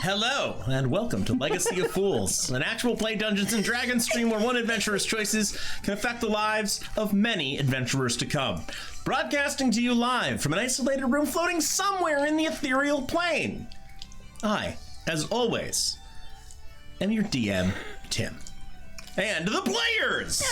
Hello, and welcome to Legacy of Fools, an actual play Dungeons & Dragons stream where one adventurer's choices can affect the lives of many adventurers to come. Broadcasting to you live from an isolated room floating somewhere in the ethereal plane. I, as always, am your DM, Tim. And the players!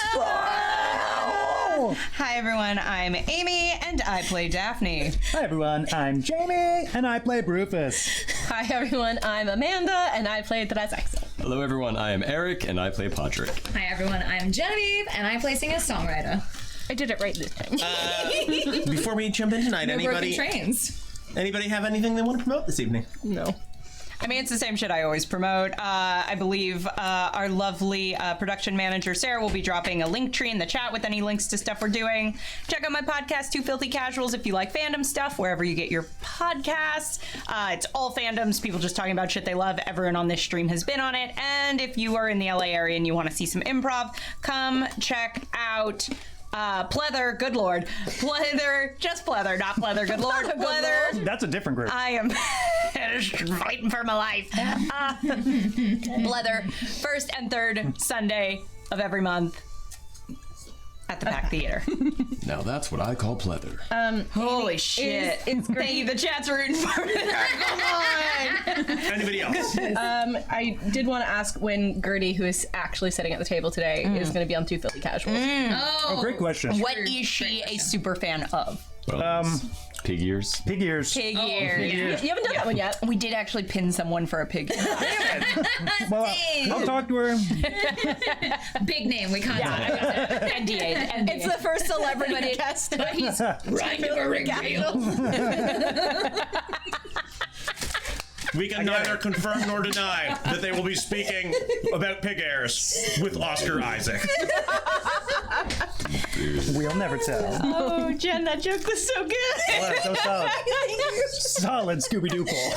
Hi everyone, I'm Amy and I play Daphne. Hi everyone, I'm Jamie and I play Rufus. Hi everyone, I'm Amanda and I play Drazaxel. Hello everyone, I am Eric and I play Podrick. Hi everyone, I'm Genevieve and I play singer-songwriter. I did it right this time. Before we jump in tonight, No anybody broken trains. have anything they want to promote this evening? No. I mean, it's the same shit I always promote. I believe our lovely production manager, Sarah, will be dropping a link tree in the chat with any links to stuff we're doing. Check out my podcast, Two Filthy Casuals, if you like fandom stuff, wherever you get your podcasts. It's all fandoms, people just talking about shit they love. Everyone on this stream has been on it. And if you are in the LA area and you want to see some improv, come check out Pleather, good lord. Pleather, just Pleather, not Pleather, good lord. Pleather. That's a different group. I am fighting for my life. Pleather, first and third Sunday of every month at the Pack Theater. Now that's what I call pleather. Holy shit. It's great. Thank you, the chat's rooting for me. Come on. Anybody else? I did want to ask when Gertie, who is actually sitting at the table today, is going to be on Two Filthy Casuals. Oh, great question. What is she a super fan of? Pig ears. Pig ears. Pig ears. You haven't done that one yet. We did actually pin someone for a pig ear. Well, I'll talk to her. Big name, we can't talk about it. NDA. It's the first celebrity guest. But he's right to a ring deal. We can neither confirm nor deny that they will be speaking about pig airs with Oscar Isaac. We'll never tell. Oh, Jen, that joke was so good. Oh, so solid. Solid Scooby-Doo pull.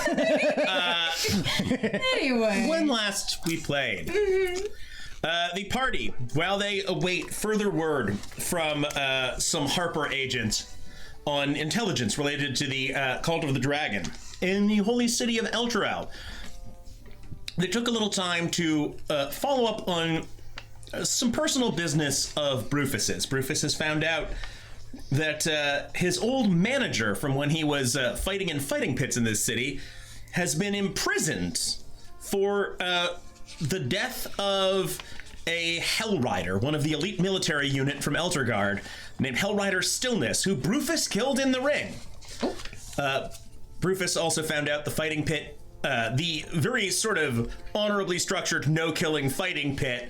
Anyway. When last we played, the party, while they await further word from some Harper agent on intelligence related to the Cult of the Dragon in the holy city of Elturel, they took a little time to follow up on some personal business of Rufus's. Rufus has found out that his old manager from when he was fighting in fighting pits in this city has been imprisoned for the death of a Hell Rider, one of the elite military unit from Eltergard, named Hell Rider Stillness, who Rufus killed in the ring. Rufus also found out the fighting pit, the very sort of honorably structured no-killing fighting pit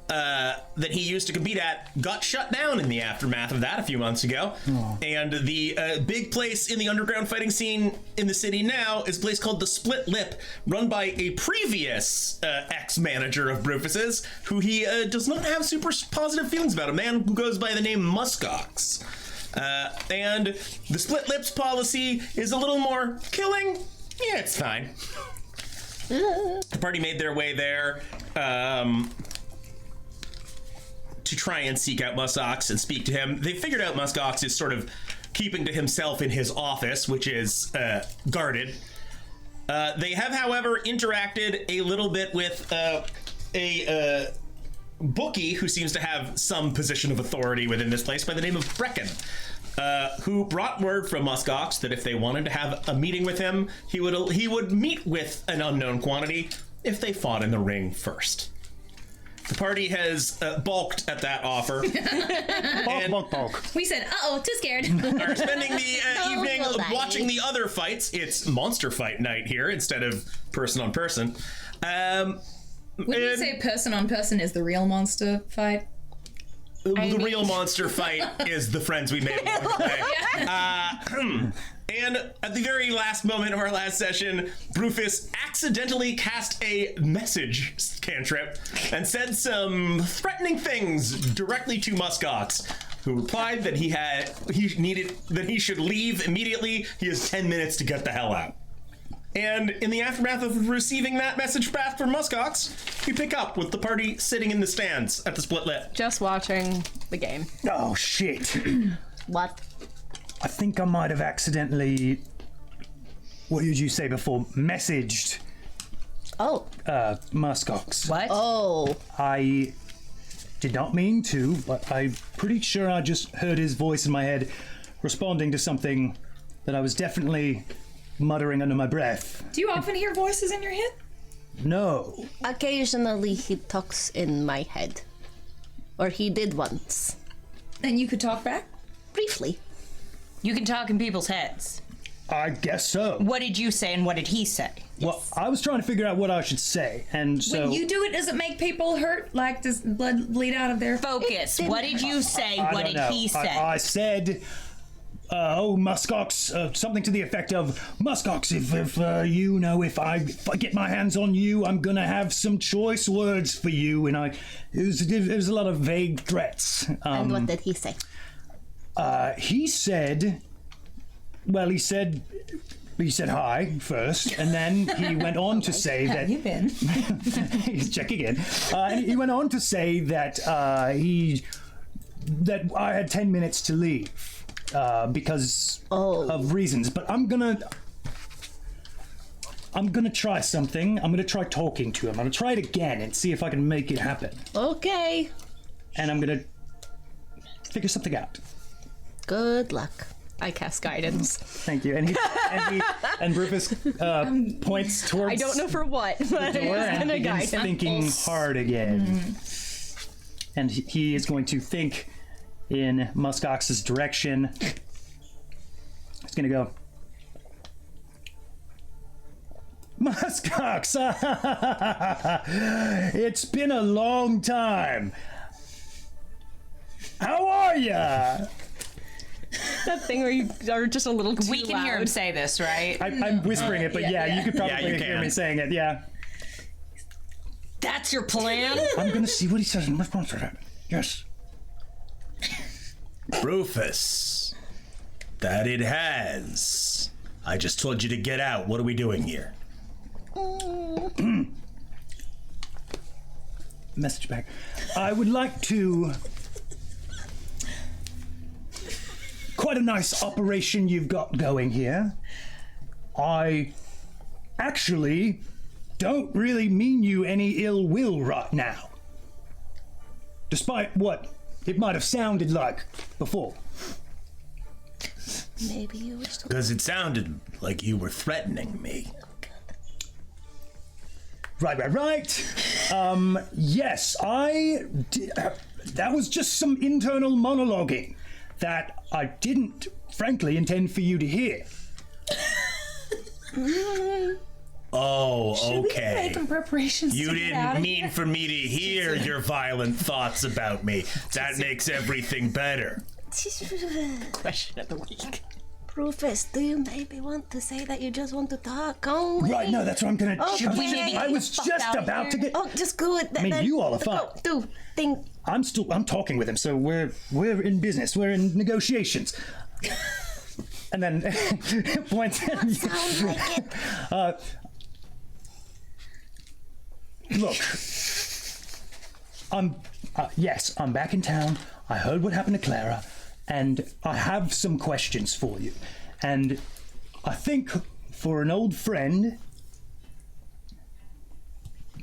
that he used to compete at, got shut down in the aftermath of that a few months ago. And the big place in the underground fighting scene in the city now is a place called the Split Lip, run by a previous ex-manager of Rufus's, who he does not have super positive feelings about, a man who goes by the name Muskox. And the Split Lips policy is a little more killing. Yeah, it's fine. The party made their way there to try and seek out Muskox and speak to him. They figured out Muskox is sort of keeping to himself in his office, which is guarded. They have, however, interacted a little bit with a bookie who seems to have some position of authority within this place by the name of Brecken, who brought word from Muskox that if they wanted to have a meeting with him, he would meet with an unknown quantity if they fought in the ring first. The party has balked at that offer. Bulk. We said, uh-oh, too scared. Are spending the evening watching the other fights. It's monster fight night here instead of person on person. When you say person on person is the real monster fight? The real monster fight is the friends we made along the way. And at the very last moment of our last session, Rufus accidentally cast a message cantrip and said some threatening things directly to Muskox, who replied that he should leave immediately. He has 10 minutes to get the hell out. And in the aftermath of receiving that message back from Muskox, we pick up with the party sitting in the stands at the Split Lip. Just watching the game. Oh, shit. What? I think I might have accidentally, what did you say before, messaged Oh. Muskox. What? Oh. I did not mean to, but I'm pretty sure I just heard his voice in my head responding to something that I was definitely muttering under my breath. Do you often hear voices in your head? No. Occasionally he talks in my head. Or he did once. And you could talk back? Briefly. You can talk in people's heads. I guess so. What did you say and what did he say? Well, I was trying to figure out what I should say, and so... When you do it, does it make people hurt? Like, does blood bleed out of their... Focus. What did you say? I What don't did know. he say? I said... Muskox, something to the effect of, Muskox, if I get my hands on you, I'm gonna have some choice words for you, and it was a lot of vague threats. And what did he say? He said hi first, and then he went on to say that you been? he's checking in. He went on to say that that I had 10 minutes to leave. Because of reasons, but I'm gonna try something. I'm gonna try talking to him. I'm gonna try it again and see if I can make it happen. Okay. And I'm gonna figure something out. Good luck. I cast guidance. Thank you. And Rufus points towards. I don't know for what, but the door it's and gonna begins guide. thinking hard again. And he is going to think in Muskox's direction. He's gonna go, Muskox! It's been a long time. How are ya? That thing where you are just a little too We can hear him loud. say this, right? I'm whispering it, but you could probably you hear can. me saying it, yeah. That's your plan? I'm gonna see what he says in response to that. Yes. Rufus, that it has. I just told you to get out. What are we doing here? Message back. I would like to... Quite a nice operation you've got going here. I actually don't really mean you any ill will right now. Despite what it might have sounded like before. Maybe you wish to... Because it sounded like you were threatening me. Right. Yes, that was just some internal monologuing that I didn't, frankly, intend for you to hear. Oh, okay. Making preparations You to get out didn't of mean here? for me to hear your violent thoughts about me. That makes everything better. Question of the week. Rufus, do you maybe want to say that you just want to talk only? Right, no, that's what I'm gonna... Okay. We need to I get was the fuck just out of about to here. get... Oh, just go with that. I mean, you all are fine. I'm talking with him, so we're in business. We're in negotiations. And then points. Sounds like it. Look, I'm back in town. I heard what happened to Clara, and I have some questions for you. And I think for an old friend,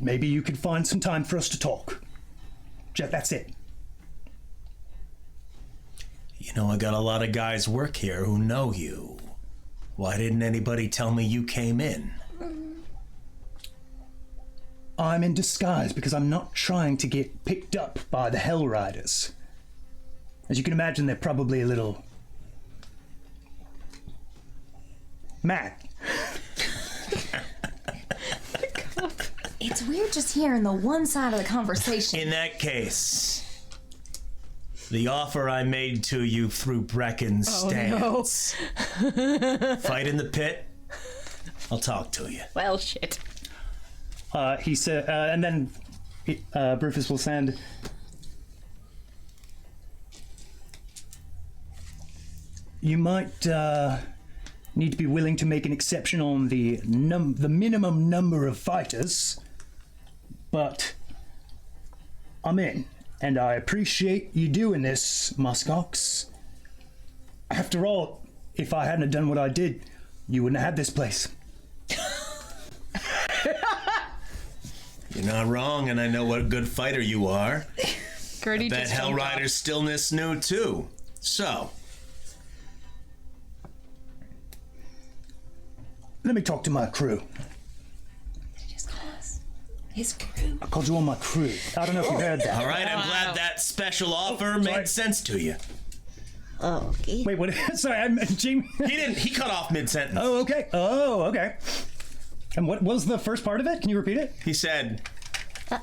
maybe you could find some time for us to talk. That's it. You know, I got a lot of guys work here who know you. Why didn't anybody tell me you came in? I'm in disguise because I'm not trying to get picked up by the Hell Riders. As you can imagine, they're probably a little... mad. It's weird just hearing the one side of the conversation. In that case, the offer I made to you through Brecken stands. Fight in the pit. I'll talk to you. Well, shit. He said, and then Rufus will send... You might need to be willing to make an exception on the minimum number of fighters, but I'm in, and I appreciate you doing this, Muskox. After all, if I hadn't done what I did, you wouldn't have had this place. You're not wrong, and I know what a good fighter you are. Gertie Bet just Hell jumped off. Rider's stillness knew too. So, Let me talk to my crew. Just call us his crew. I called you on my crew. I don't know if you heard that. all right, I'm glad that special offer made sense to you. Oh, okay. Wait, what? Sorry, I'm Jamie. He cut off mid-sentence. Oh, okay. Oh, okay. And what was the first part of it? Can you repeat it? He said,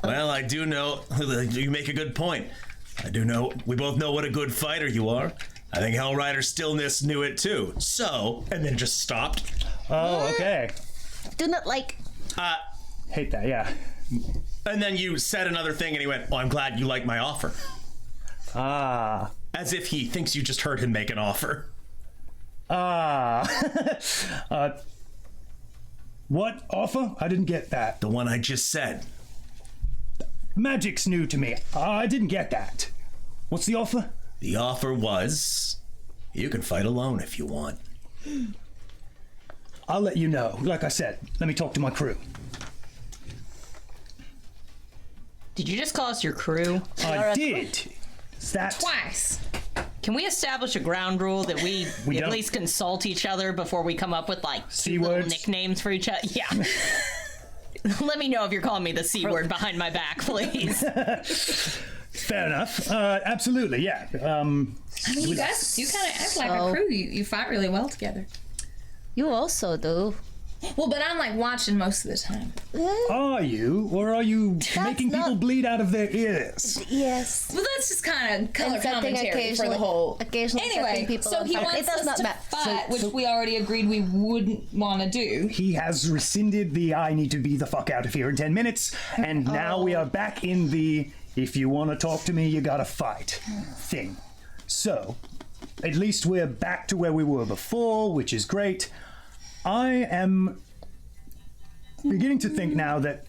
well, I do know, you make a good point. I do know, we both know what a good fighter you are. I think Hell Rider Stillness knew it too. So, and then just stopped. Oh, okay. Do not like. Hate that, yeah. And then you said another thing and he went, well, I'm glad you like my offer. Ah. As if he thinks you just heard him make an offer. What offer? I didn't get that. The one I just said. Magic's new to me. I didn't get that. What's the offer? The offer was, you can fight alone if you want. I'll let you know. Like I said, let me talk to my crew. Did you just call us your crew? I did. Is that Twice. Can we establish a ground rule that we at don't. least consult each other before we come up with like C cute little words? nicknames for each other? Yeah. Let me know if you're calling me the C word behind my back, please. fair enough? Absolutely, yeah. I mean, you guys do kind of act like a crew. You fight really well together. You also do. Well, but I'm like watching most of the time. Are you, or are you making people not- bleed out of their ears? Yes. Well, that's just kind of color And something commentary for the whole. Occasionally Anyway, setting people so on he fire. wants It does us not to matter. fight, which we already agreed we wouldn't want to do. He has rescinded the I need to be the fuck out of here in 10 minutes, and now we are back in the if you want to talk to me, you gotta fight thing. So, at least we're back to where we were before, which is great. I am beginning to think now that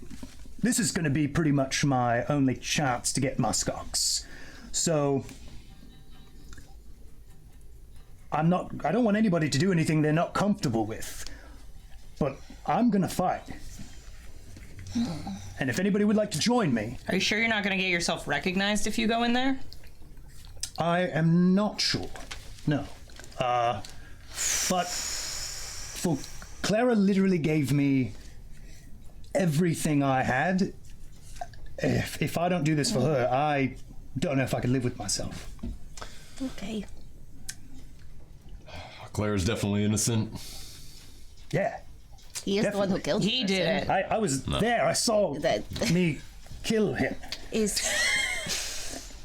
this is going to be pretty much my only chance to get muskox. So, I don't want anybody to do anything they're not comfortable with. But I'm going to fight. And if anybody would like to join me, Are you sure you're not going to get yourself recognized if you go in there? I am not sure. No. But Clara literally gave me everything I had. If I don't do this for her, I don't know if I could live with myself. Okay. Claire's definitely innocent. Yeah. He is the one who killed He the did person. it. I was there. I saw That me kill him. is.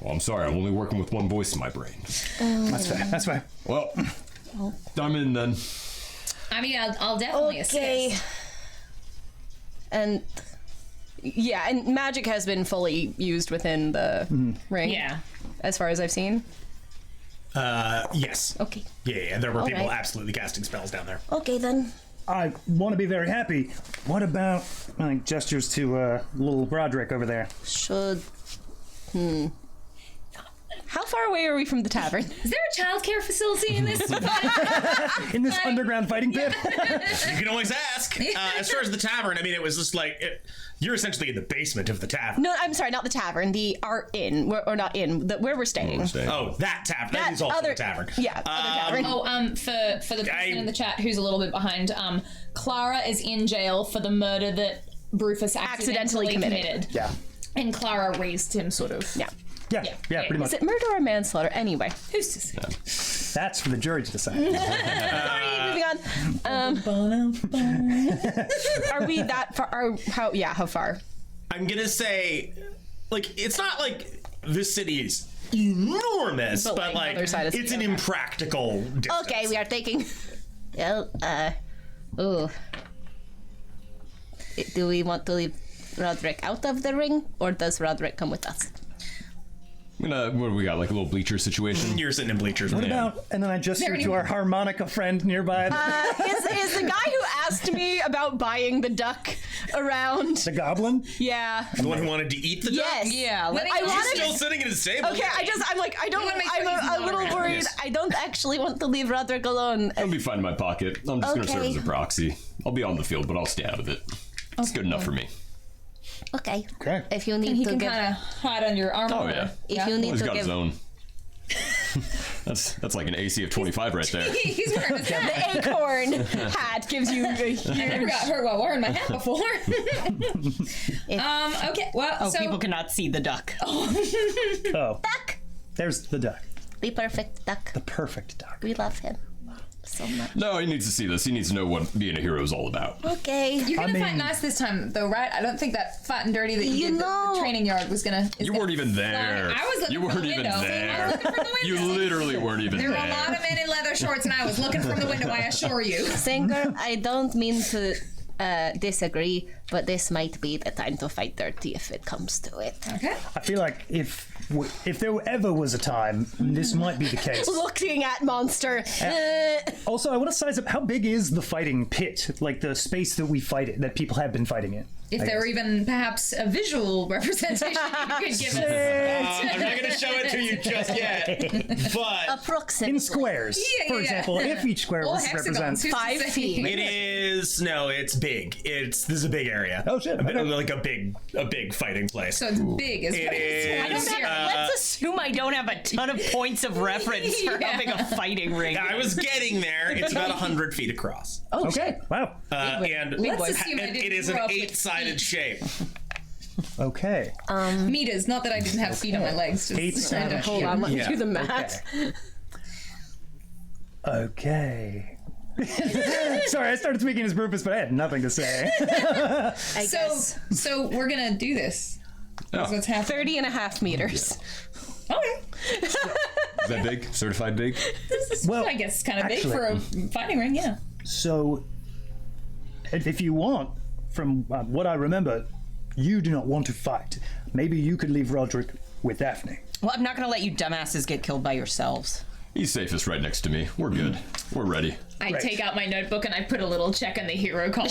Well, I'm sorry, I'm only working with one voice in my brain. That's fair. That's fair. Well, I'm in then. I mean, I'll definitely Okay. assist. And yeah, and magic has been fully used within the ring. Yeah. As far as I've seen. Yes. Okay. Yeah, there were people right. absolutely casting spells down there. Okay then. I want to be very happy. What about gestures to little Broderick over there? Should. How far away are we from the tavern? Is there a childcare facility in this? In this underground fighting pit? You can always ask. As far as the tavern, I mean, it was just like you're essentially in the basement of the tavern. No, I'm sorry, not the tavern. The art inn, or not inn, where we're staying. Oh, that tavern. That is also other a tavern. Yeah, other tavern. Oh, for the person in the chat who's a little bit behind, Clara is in jail for the murder that Rufus accidentally committed. Yeah. And Clara raised him, sort of. Yeah. Yeah, pretty much. Is it murder or manslaughter? Anyway, Who's to say? That's for the jury to decide. moving on. Are we that far? How far? I'm gonna say, like, it's not like this city is enormous, But, but like, other side of it's an city, okay. impractical distance. Okay, we are taking. Well, ooh. Do we want to leave Roderick out of the ring, or does Roderick come with us? I'm gonna, what do we got, like a little bleacher situation? You're sitting in bleachers. What right now. about, and then I gesture There to our harmonica friend nearby, Is the guy who asked me about buying the duck around? the goblin. Yeah. The one who wanted to eat the duck? Yes. Yeah. Let me- I He's He's wanted. still sitting at his table. Okay, I'm like, I don't. wanna make sure he's I'm not a little around. worried. Yes. I don't actually want to leave Roderick alone. I'll be fine in my pocket. I'm just gonna serve Okay. as a proxy. I'll be on the field, but I'll stay out of it. It's good enough for me. Okay. Okay. If you need He to can give, kind of hide on your arm. Oh, yeah. if you Well, need he's to got his give, own. That's like an AC of 25 right there. He's wearing his hat. The acorn hat gives you a huge. I never got hurt while wearing my hat before. Okay, well, Oh, so people cannot see the duck. Oh, duck, there's the duck. the perfect duck. The perfect duck. We love him so much. No, he needs to see this. He needs to know what being a hero is all about. Okay. you're gonna I fight mean- nice this time, though, right? I don't think that fighting dirty that you You did know- the training yard was gonna. You weren't even there. I was looking You from weren't the even window. I was there. looking from the You window. literally weren't even There were a there. lot of men in leather shorts, and I was looking from the window. I assure you. Singer, I don't mean to disagree, but this might be the time to fight dirty if it comes to it. Okay. I feel like if there ever was a time, this might be the case. Looking at monster. Also, I want to size up how big is the fighting pit, like the space that we fight it, that people have been fighting in. If there were even perhaps a visual representation you could give us. I'm not going to show it to you just yet, but Approximately. In squares, Yeah, for yeah. example, if each square Or was hexagons. represents. Who's to 5 say? feet. it is it's big. This is a big area. Oh, shit. Like a big fighting place. So it's big as It is. I don't have, let's assume I don't have a ton of points of reference for how big a fighting ring I was getting there. It's about 100 feet across. Okay, wow. And Let's assume I didn't it is an grow up with 8-sided feet. shape. Okay. Meters, not that I didn't have feet on my legs. Just 8-sided Hold on, let me Yeah. do the math. Okay. Sorry, I started speaking as Rufus, but I had nothing to say. I guess. So we're gonna do this. That's what's happening. 30 and a half meters. Okay. Is that big? Certified big? Well, I guess it's kind of big actually- for a fighting ring, yeah. So, if you want, from what I remember, you do not want to fight. Maybe you could leave Roderick with Daphne. Well, I'm not going to let you dumbasses get killed by yourselves. He's safest right next to me. We're good. We're ready. I Right. take out my notebook and I put a little check in the hero column.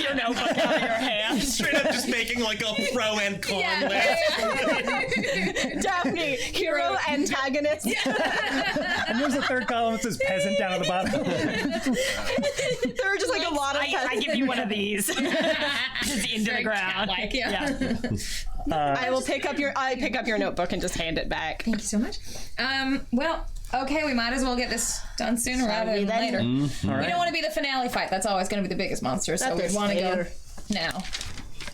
Your notebook out of your hand. Straight up just making like a pro and con list. Daphne, hero, antagonist. And there's a third column that says peasant down at the bottom. There are just like a lot of. I give you one of these. Just into the ground. Cat-like, yeah. I will pick up your. I pick up your notebook and just hand it back. Thank you so much. Well, okay, we might as well get this done sooner rather than later. All We right. don't want to be the finale fight. That's always going to be the biggest monster, so That we is want to go fair. now.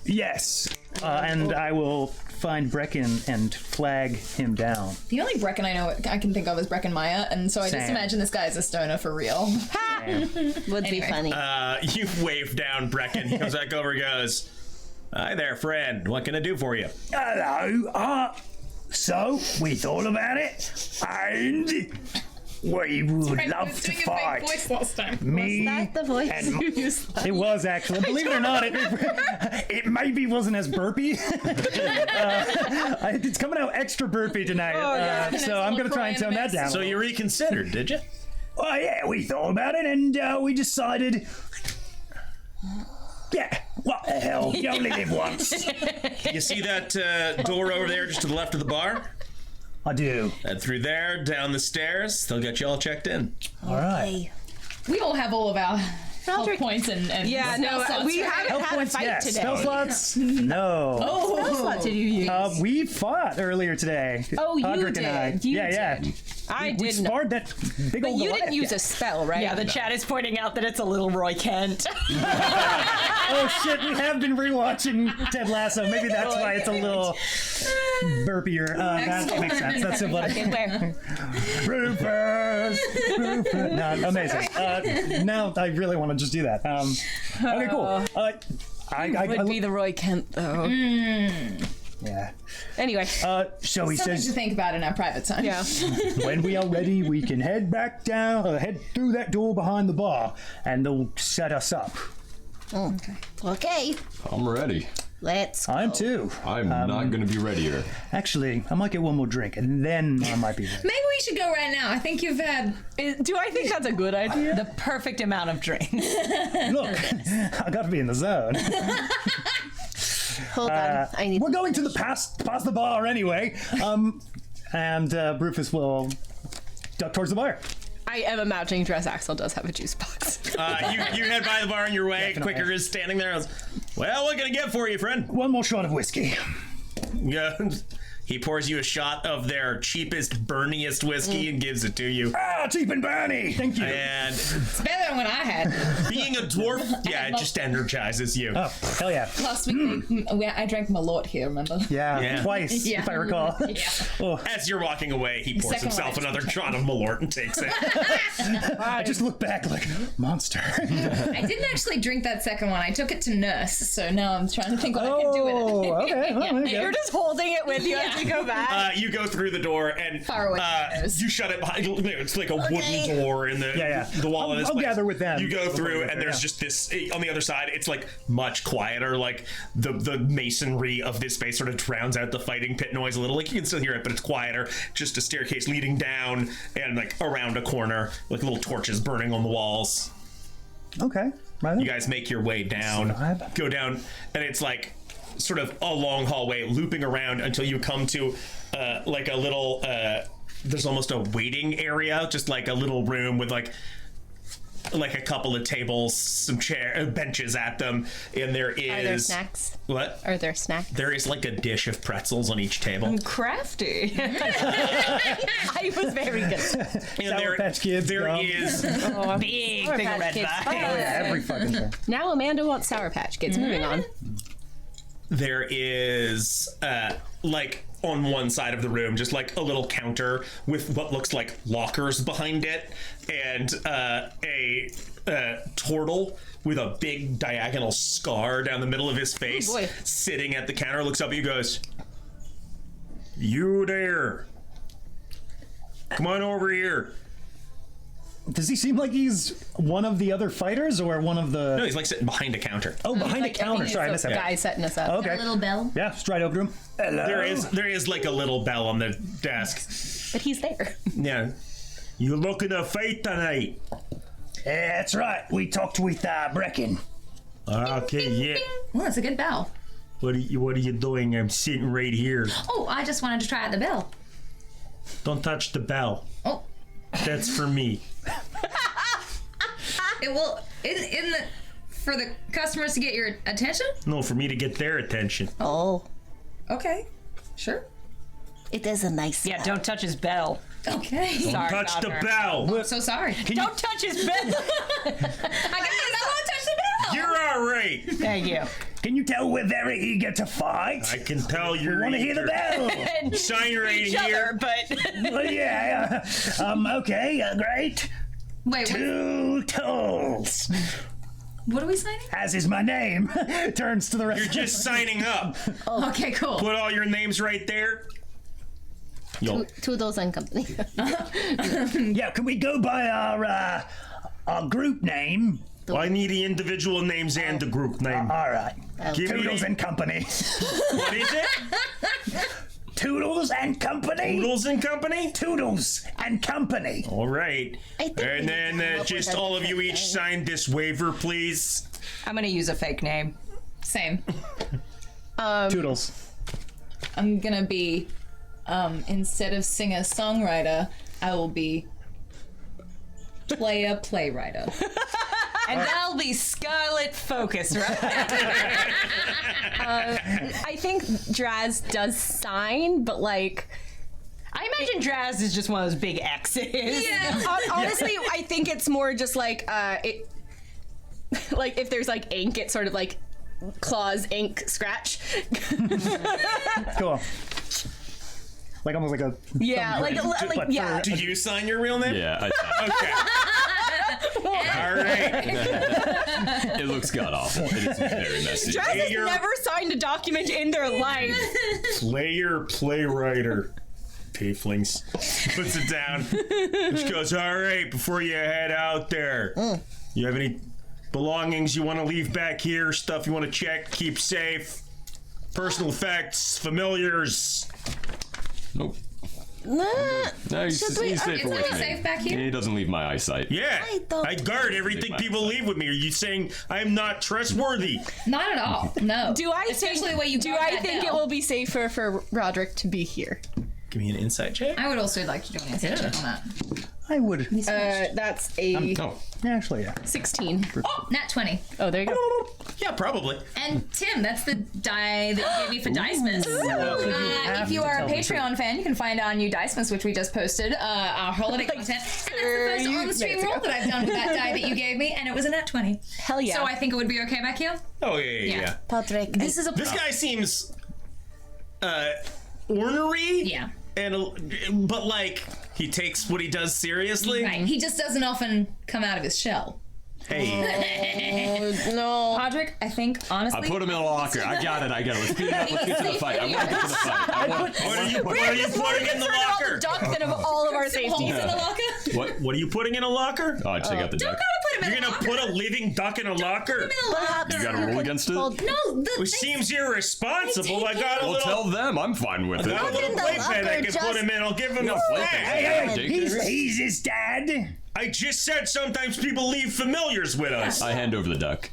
Yes. And I will find Brecken and flag him down. The only Brecken I can think of is Brecken Maya, and so I just Sam. imagine this guy is a stoner for real. Would be funny. You wave down Brecken. He comes back over and goes, "Hi there, friend. What can I do for you?" Hello. So, we thought about it, and we would love to fight. last time. Me That's the voice and you used. it was actually. Believe it or not, it maybe wasn't as burpy. It's coming out extra burpy tonight, so I'm gonna try and tone that down. So you reconsidered, did you? Oh yeah, we thought about it, and we decided. Yeah, what the hell? You only live once. You see that door over there just to the left of the bar? I do. And through there, down the stairs, they'll get you all checked in. All right. Hey, We all have all of our health points and Yeah, spell no, slots, we right? haven't had a fight yes. today. Spell slots? No. What did you use? We fought earlier today. Oh, you Podrick did. and I. You yeah. I We did not. sparred that big But old you didn't Goliath use guy. a spell, right? Yeah, the chat is pointing out that it's a little Roy Kent. Oh shit, we have been rewatching Ted Lasso. Maybe that's why it's a little burpier. That makes sense. That's so funny. Where? Rufus! Rufus! No, amazing. Now I really want to just do that. Okay, cool. I Would be the Roy Kent though. yeah. Anyway, So he Something says, to think about in our private time. yeah. when we are ready, we can head back down, head through that door behind the bar, and they'll set us up. okay, I'm ready. let's go. I'm too. I'm not going to be readier. Actually, I might get one more drink, and then I might be ready. Maybe we should go right now. I think you've had. Do I think that's a good idea? The perfect amount of drinks. Look, I gotta be in the zone. Hold on, I need. We're going to the past the bar anyway. And Rufus will duck towards the bar. I am imagining Dress Axel does have a juice box. You head by the bar on your way. Definitely. Quicker is standing there. Well, what can I get for you, friend? One more shot of whiskey. Yeah. He pours you a shot of their cheapest, burniest whiskey and gives it to you. Ah, cheap and Bernie. Thank you. And It's better than what I had. being a dwarf, yeah, it just energizes you. Oh, hell yeah. Last week, I drank Malort here, remember? Yeah, twice, Yeah. if I recall. As you're walking away, he pours Second himself one. another shot of Malort and takes it. I just look back like, monster. I didn't actually drink that second one. I took it to nurse, so now I'm trying to think what I can do with it. Oh, okay. Well, there you go. You're just holding it with you as we go back. You go through the door and Far away from the nose. you shut it behind. It's like a wooden door in the the wall of this I'll place. gather with them You go before through we get and there, there's just this on the other side. It's like much quieter. Like the masonry of this space sort of drowns out the fighting pit noise a little. Like you can still hear it, but it's quieter. Just a staircase leading down and like around a corner, like little torches burning on the walls. Okay. Right. You guys make your way down, Vibe. go down, and it's like sort of a long hallway looping around until you come to like a little there's almost a waiting area, just like a little room with like a couple of tables, some benches at them, and there is Are there snacks? What? Are there snacks? There is like a dish of pretzels on each table. Crafty. I was very good. And Sour Patch Kids, there gum. is Big thing of red Kids. vine. Oh, Yeah, every fucking thing. Now Amanda wants Sour Patch Kids. Moving on. there is like on one side of the room just like a little counter with what looks like lockers behind it, and a turtle with a big diagonal scar down the middle of his face boy. sitting at the counter, looks up at you, goes, "You there, come on over here." Does he seem like he's one of the other fighters or one of the... No, he's like sitting behind a counter. Oh, behind a Like, I counter. think Sorry, I it's missed the that. guy setting us up. Okay. A little bell. Yeah, stride over to him. Hello. There is like a little bell on the desk. But he's there. Yeah. You looking to fight tonight? Yeah, that's right. We talked with Brecken. Okay, yeah. Well, that's a good bell. What are you doing? I'm sitting right here. Oh, I just wanted to try out the bell. Don't touch the bell. Oh, That's for me. it will in the for the customers to get your attention. No, for me to get their attention. Oh, Okay, sure. it is a nice. Yeah, don't touch his bell. Okay. Sorry, Touch the Bobber. bell. I'm so sorry. Don't touch his bell. I won't touch the bell. You're all right. Thank you. Can you tell we're very eager to fight? I can tell We you're want to hear the bell. And Shine right each other, here. but Well, yeah. Okay, great. Wait, Toodles, what are we signing? as is my name. Turns to the rest. You're just signing up. Okay, cool. Put all your names right there. Yo, Toodles and Company. Yeah, can we go by our group name? I need the individual names and the group name. All right. Give me Toodles the- and Company. What is it? Toodles and Company. Noodles and Company? Toodles and Company. All right. I think we And need to then come up just with a all of you different each name. sign this waiver, please. I'm gonna use a fake name. Same. Toodles. I'm gonna be, instead of singer-songwriter, I will be playwriter. And that'll be Scarlet Focus, right? I think Draz does sign, but like. I imagine Draz is just one of those big X's. Honestly, I think it's more just like it. Like if there's like ink, it's sort of like claws, ink, scratch. Cool. Like almost like a. Yeah, like thumbprint, but yeah. Do you sign your real name? Yeah, Okay. All right. it looks god awful. It is very messy. Draz has You're- never signed a document in their life. Player, playwriter. Tieflings. Puts it down. Just goes, all right, before you head out there, you have any belongings you want to leave back here? Stuff you want to check, keep safe? Personal effects, familiars? Nope. Nah, No, he's Should we- safe Is for there with a me. safe back here? He doesn't leave my eyesight. Yeah. I don't- I guard everything people leave with me. Are you saying I'm not trustworthy? Not at all. No. Do I Especially think? the way you do guard I that think bell. it will be safer for Roderick to be here? Give me an insight check. I would also like to do an insight check on that. I would. That's a Actually, yeah. 16. Nat 20. Oh, there you go. Yeah, probably. And Tim, that's the die that you gave me for Dicemess. If you are a Patreon fan, you can find our new Dicemess, which we just posted, our holiday content. And that's the first on-stream roll that I've done with that die that you gave me, and it was a nat 20. Hell yeah. So I think it would be okay back here. Oh, yeah. Patrick. This is a This guy seems ornery. Yeah. But like he takes what he does seriously. Right. He just doesn't often come out of his shell. Hey, No. Podrick, I think, honestly. I put him in a locker. I got it. Let's get to the fight. I want to get to the fight. what are you putting in the locker? Duck than of all of our safety. Holes in the locker? What are you putting in a locker? Oh, I check out the Don't duck. gotta put him in You're a gonna locker. put a living duck in a locker? Put him in a locker. You got to roll against it? No, Which seems irresponsible. I got a Well, little. tell them. I'm fine with it. I got a little playpen I can put him in. I'll give him a flag. He's his dad. I just said sometimes people leave familiars with us. I hand over the duck.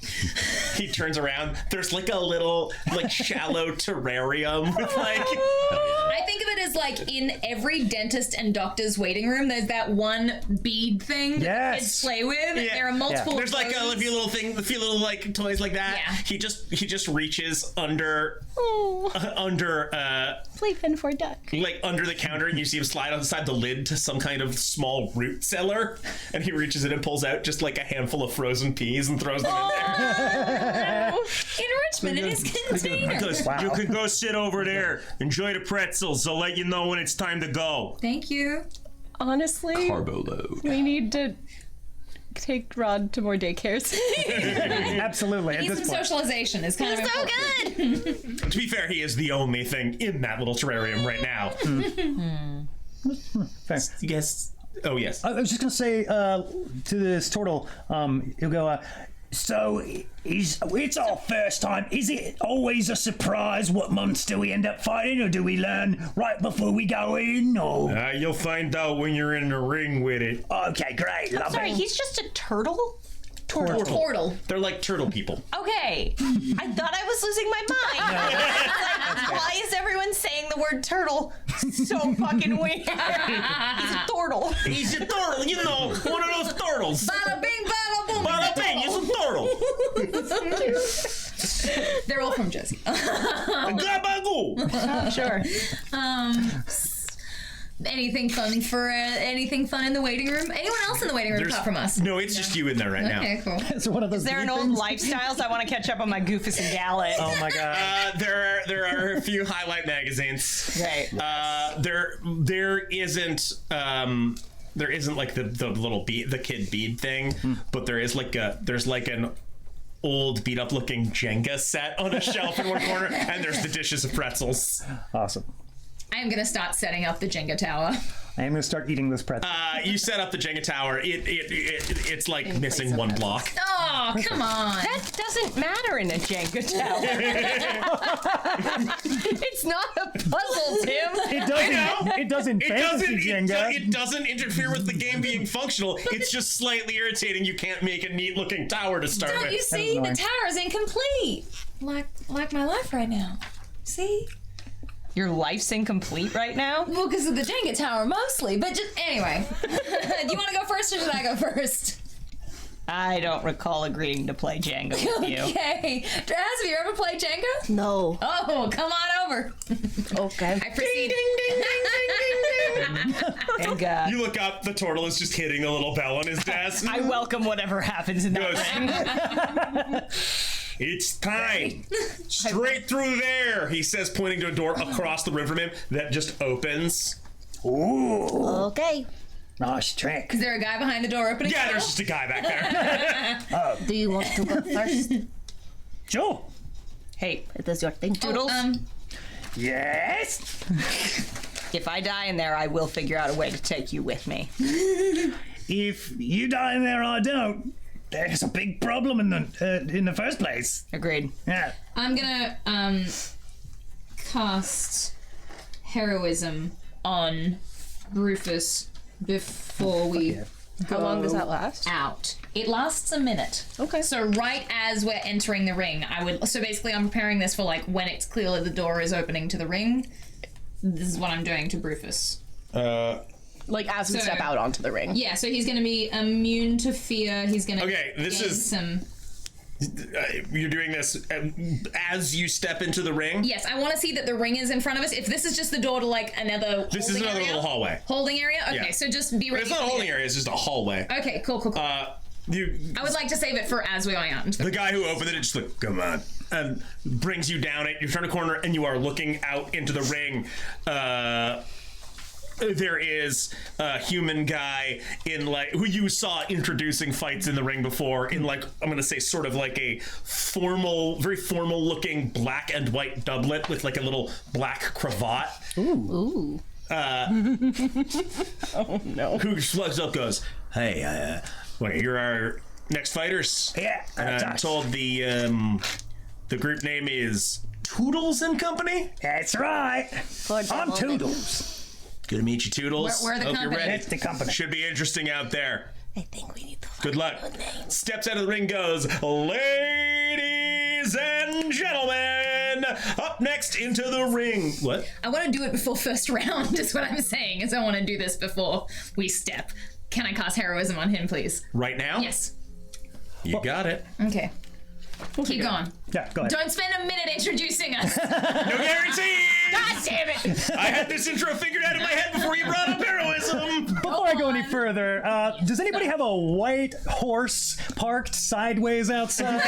He turns around. There's like a little, like, shallow terrarium with like. I think of it as like in every dentist and doctor's waiting room, there's that one bead thing that kids play with. Yeah. There are multiple. There's like a few little thing, a few little like toys like that. Yeah. He just reaches under Playpen for duck. like under the counter, and you see him slide outside the lid to some kind of small root cellar, and he reaches in and pulls out just like a handful of frozen peas and throws them in there. Enrichment in his container. Because you can go sit over there, enjoy the pretzels. I'll let you know when it's time to go. Thank you. Honestly, Carbo load. we need to take Rod to more daycares. Absolutely. At Need this some point. socialization is kind of so important. good. To be fair, he is the only thing in that little terrarium right now. Fair. Yes. Oh, yes. I was just gonna say to this turtle, he'll go. So it's our first time. Is it always a surprise what monster we end up fighting, or do we learn right before we go in? Or You'll find out when you're in the ring with it. okay, great, love Sorry, it. he's just a turtle? Portal. They're like turtle people. Okay. I thought I was losing my mind. Like, why is everyone saying the word turtle so fucking weird? He's a turtle. He's a turtle, you know, one of those turtles. Bada bing, bada boom. Bada bing, he's a turtle. They're all from Jersey. Gabagoo. Sure. Anything fun in the waiting room? Anyone else in the waiting room apart from us? No, it's just you in there right Okay, cool. It's one of those. Is there an old lifestyles? I want to catch up on my Goofus and Gallet. Oh my god. There are a few highlight magazines. Right. There isn't like the little bead, the kid bead thing, but there's like an old beat up looking Jenga set on a shelf in one corner, and there's the dishes of pretzels. Awesome. I am gonna start setting up the Jenga tower. I am gonna start eating this pretzel. You set up the Jenga tower. It's like missing one block. Oh, come on. That doesn't matter in a Jenga tower. It's not a puzzle, Tim. It doesn't fantasy Jenga. It doesn't interfere with the game being functional. It's just slightly irritating. You can't make a neat looking tower to start Don't you with. see? The annoying. tower is incomplete. Like my life right now. See? Your life's incomplete right now? Well, because of the Jenga tower mostly. But just anyway. Do you want to go first or should I go first? I don't recall agreeing to play Jenga with you. Okay. Draz, have you ever played Jenga? No. Oh, come on over. Okay. I proceed. And You look up, the turtle is just hitting a little bell on his desk. I welcome whatever happens in that Goes, ring. It's time. Straight through there, he says, pointing to a door across the room from him that just opens. Ooh, Okay. nice trick. Is there a guy behind the door opening? Yeah, there's just a guy back there. Do you want to go first? Sure. Hey, It is your thing. Doodles, Yes. if I die in there, I will figure out a way to take you with me. If you die in there, I don't. There's a big problem in the first place. Agreed. Yeah. I'm gonna cast heroism on Rufus before we How long does that last? out. It lasts a minute. Okay. So right as we're entering the ring, so basically I'm preparing this for like when it's clear that the door is opening to the ring. This is what I'm doing to Rufus. like as we step out onto the ring. Yeah, so he's going to be immune to fear. He's going to this is some. You're doing this as you step into the ring? Yes, I want to see that the ring is in front of us. If this is just the door to like another This is another little hallway. Holding area? Okay, Yeah. so just be ready. It's not a holding area, it's just a hallway. Okay, cool. I would like to save it for as we're going out into the guy who opened it just like, come on, and brings you down it. You turn a corner and you are looking out into the ring. There is a human guy in like who you saw introducing fights in the ring before in like I'm gonna say sort of like a formal, very formal looking black and white doublet with like a little black cravat. Ooh. Oh no. Who slugs up goes, hey, wait, you're our next fighters? Yeah. I'm told the group name is Toodles and Company? That's right. I'm Toodles. Good to meet you, Toodles. Where are the Hope you're company? ready. That's the company. Should be interesting out there. I think we need to find Good luck. a name. Steps out of the ring goes, ladies and gentlemen, up next into the ring. What? I want to do it before first round, is what I'm saying, is I want to do this before we step. Can I cast heroism on him, please? Right now? Yes. You got it. Okay. Keep going. Yeah, go ahead. Don't spend a minute introducing us. No guarantee! God damn it! I had this intro figured out in my head before you brought up heroism. Before I go any further, does anybody have a white horse parked sideways outside?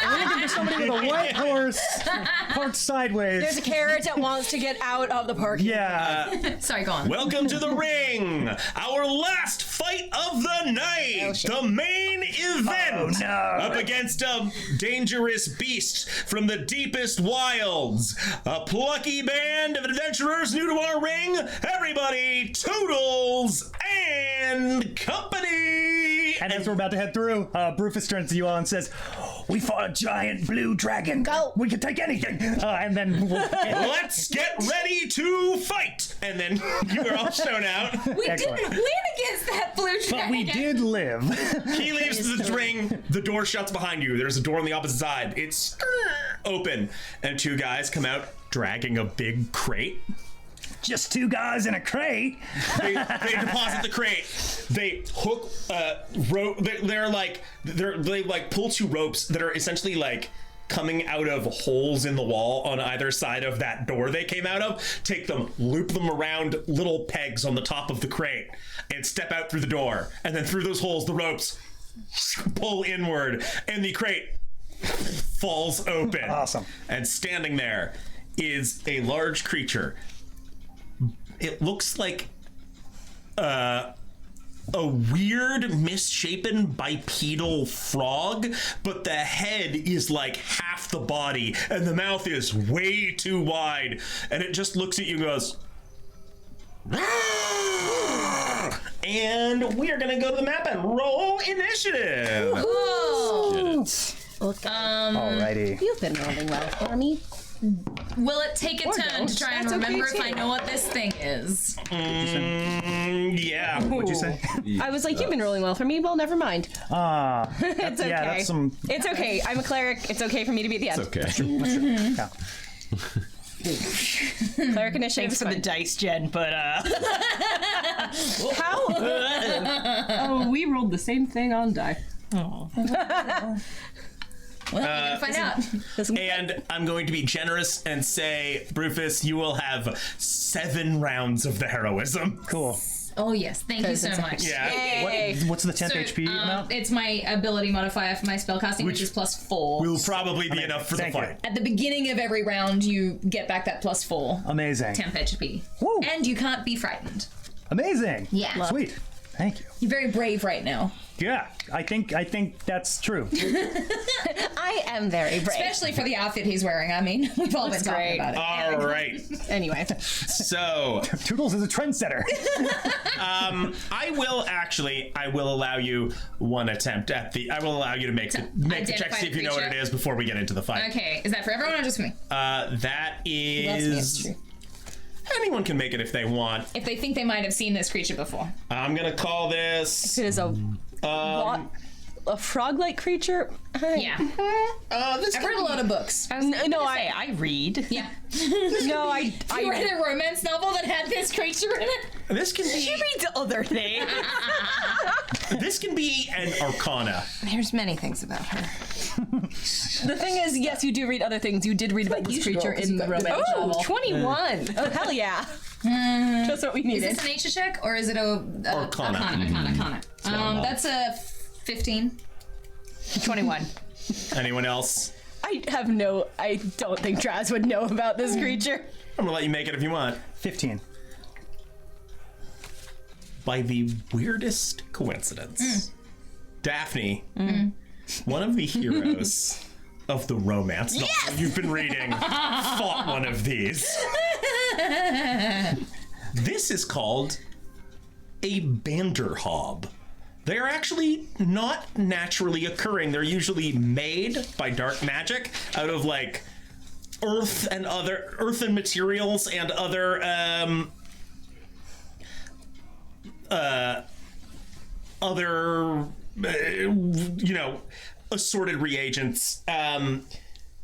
We're looking for somebody with a white horse parked sideways. There's a carrot that wants to get out of the park. Yeah. Sorry, go on. Welcome to the ring, our last fight of the night, the main event. Oh, no. Up against a dangerous beast from the deepest wilds, a plucky band of adventurers new to our ring. Everybody, Toodles and Company. And as we're about to head through, Brufus turns to you all and says, "We fought a giant blue dragon. Go. We can take anything." And then Let's get ready to fight. And then you are all shown out. We Excellent. didn't win against that blue dragon. But we did live. He leaves the ring. The door shuts behind you. There's a door on the opposite side. It's open. And two guys come out dragging a big crate. Just two guys in a crate. They deposit the crate. They hook rope. They pull two ropes that are essentially like coming out of holes in the wall on either side of that door they came out of. Take them, loop them around little pegs on the top of the crate, and step out through the door. And then through those holes, the ropes pull inward, and the crate falls open. Awesome. And standing there is a large creature. It looks like a weird, misshapen bipedal frog, but the head is like half the body, and the mouth is way too wide, and it just looks at you and goes, "Rah!" And we are gonna go to the map and roll initiative. Okay. Alrighty. You've been rolling well for me. Will it take a turn to try and That's okay, remember if too. I know what this thing is? Yeah. What'd you say? I was like, you've been rolling well for me. Well, never mind. It's okay. Yeah, that's some. It's okay. I'm a cleric. It's okay for me to be at the end. Okay. Yeah. Cleric initiative. Thanks for the dice, Jen, but How? Oh, we rolled the same thing on die. Well, you're gonna find out. And I'm going to be generous and say, Brufus, you will have 7 rounds of the heroism. Cool. Oh yes, thank you so much. Yeah. What's the 10th So, HP amount? it's my ability modifier for my spellcasting, which is +4. Will probably be enough for the Thank you. fight. At the beginning of every round, you get back that +4 Amazing. temp HP. Woo. And you can't be frightened. Amazing. Yeah. Sweet. Thank you. You're very brave right now. Yeah, I think that's true. I am very brave. Especially for the outfit he's wearing. I mean, we've all been talking great. about it. All right. Anyway. So, Toodles is a trendsetter. I will allow you one attempt at the. I will allow you to make the check, identify see if the you know what it creature? is before we get into the fight. Okay, is that for everyone or just for me? That That's me, it's is. true. Anyone can make it if they want. If they think they might have seen this creature before. I'm gonna call this. It is a a frog-like creature? Yeah. This I've read a lot of books. I read. Yeah. No, I read a romance novel that had this creature in it. This can be. She reads other things. This can be an arcana. There's many things about her. The thing is, yes, you do read other things. You did read about this creature in the romance novel. 21. Oh, hell yeah. Just what we Is needed. this a nature check or is it a Arcana. Arcana. That's a 15. 21. Anyone else? I don't think Draz would know about this creature. I'm gonna let you make it if you want. 15. By the weirdest coincidence, Daphne, one of the heroes of the romance novel you've been reading, fought one of these. This is called a Banderhob. They are actually not naturally occurring. They're usually made by dark magic out of like earthen materials and other assorted reagents.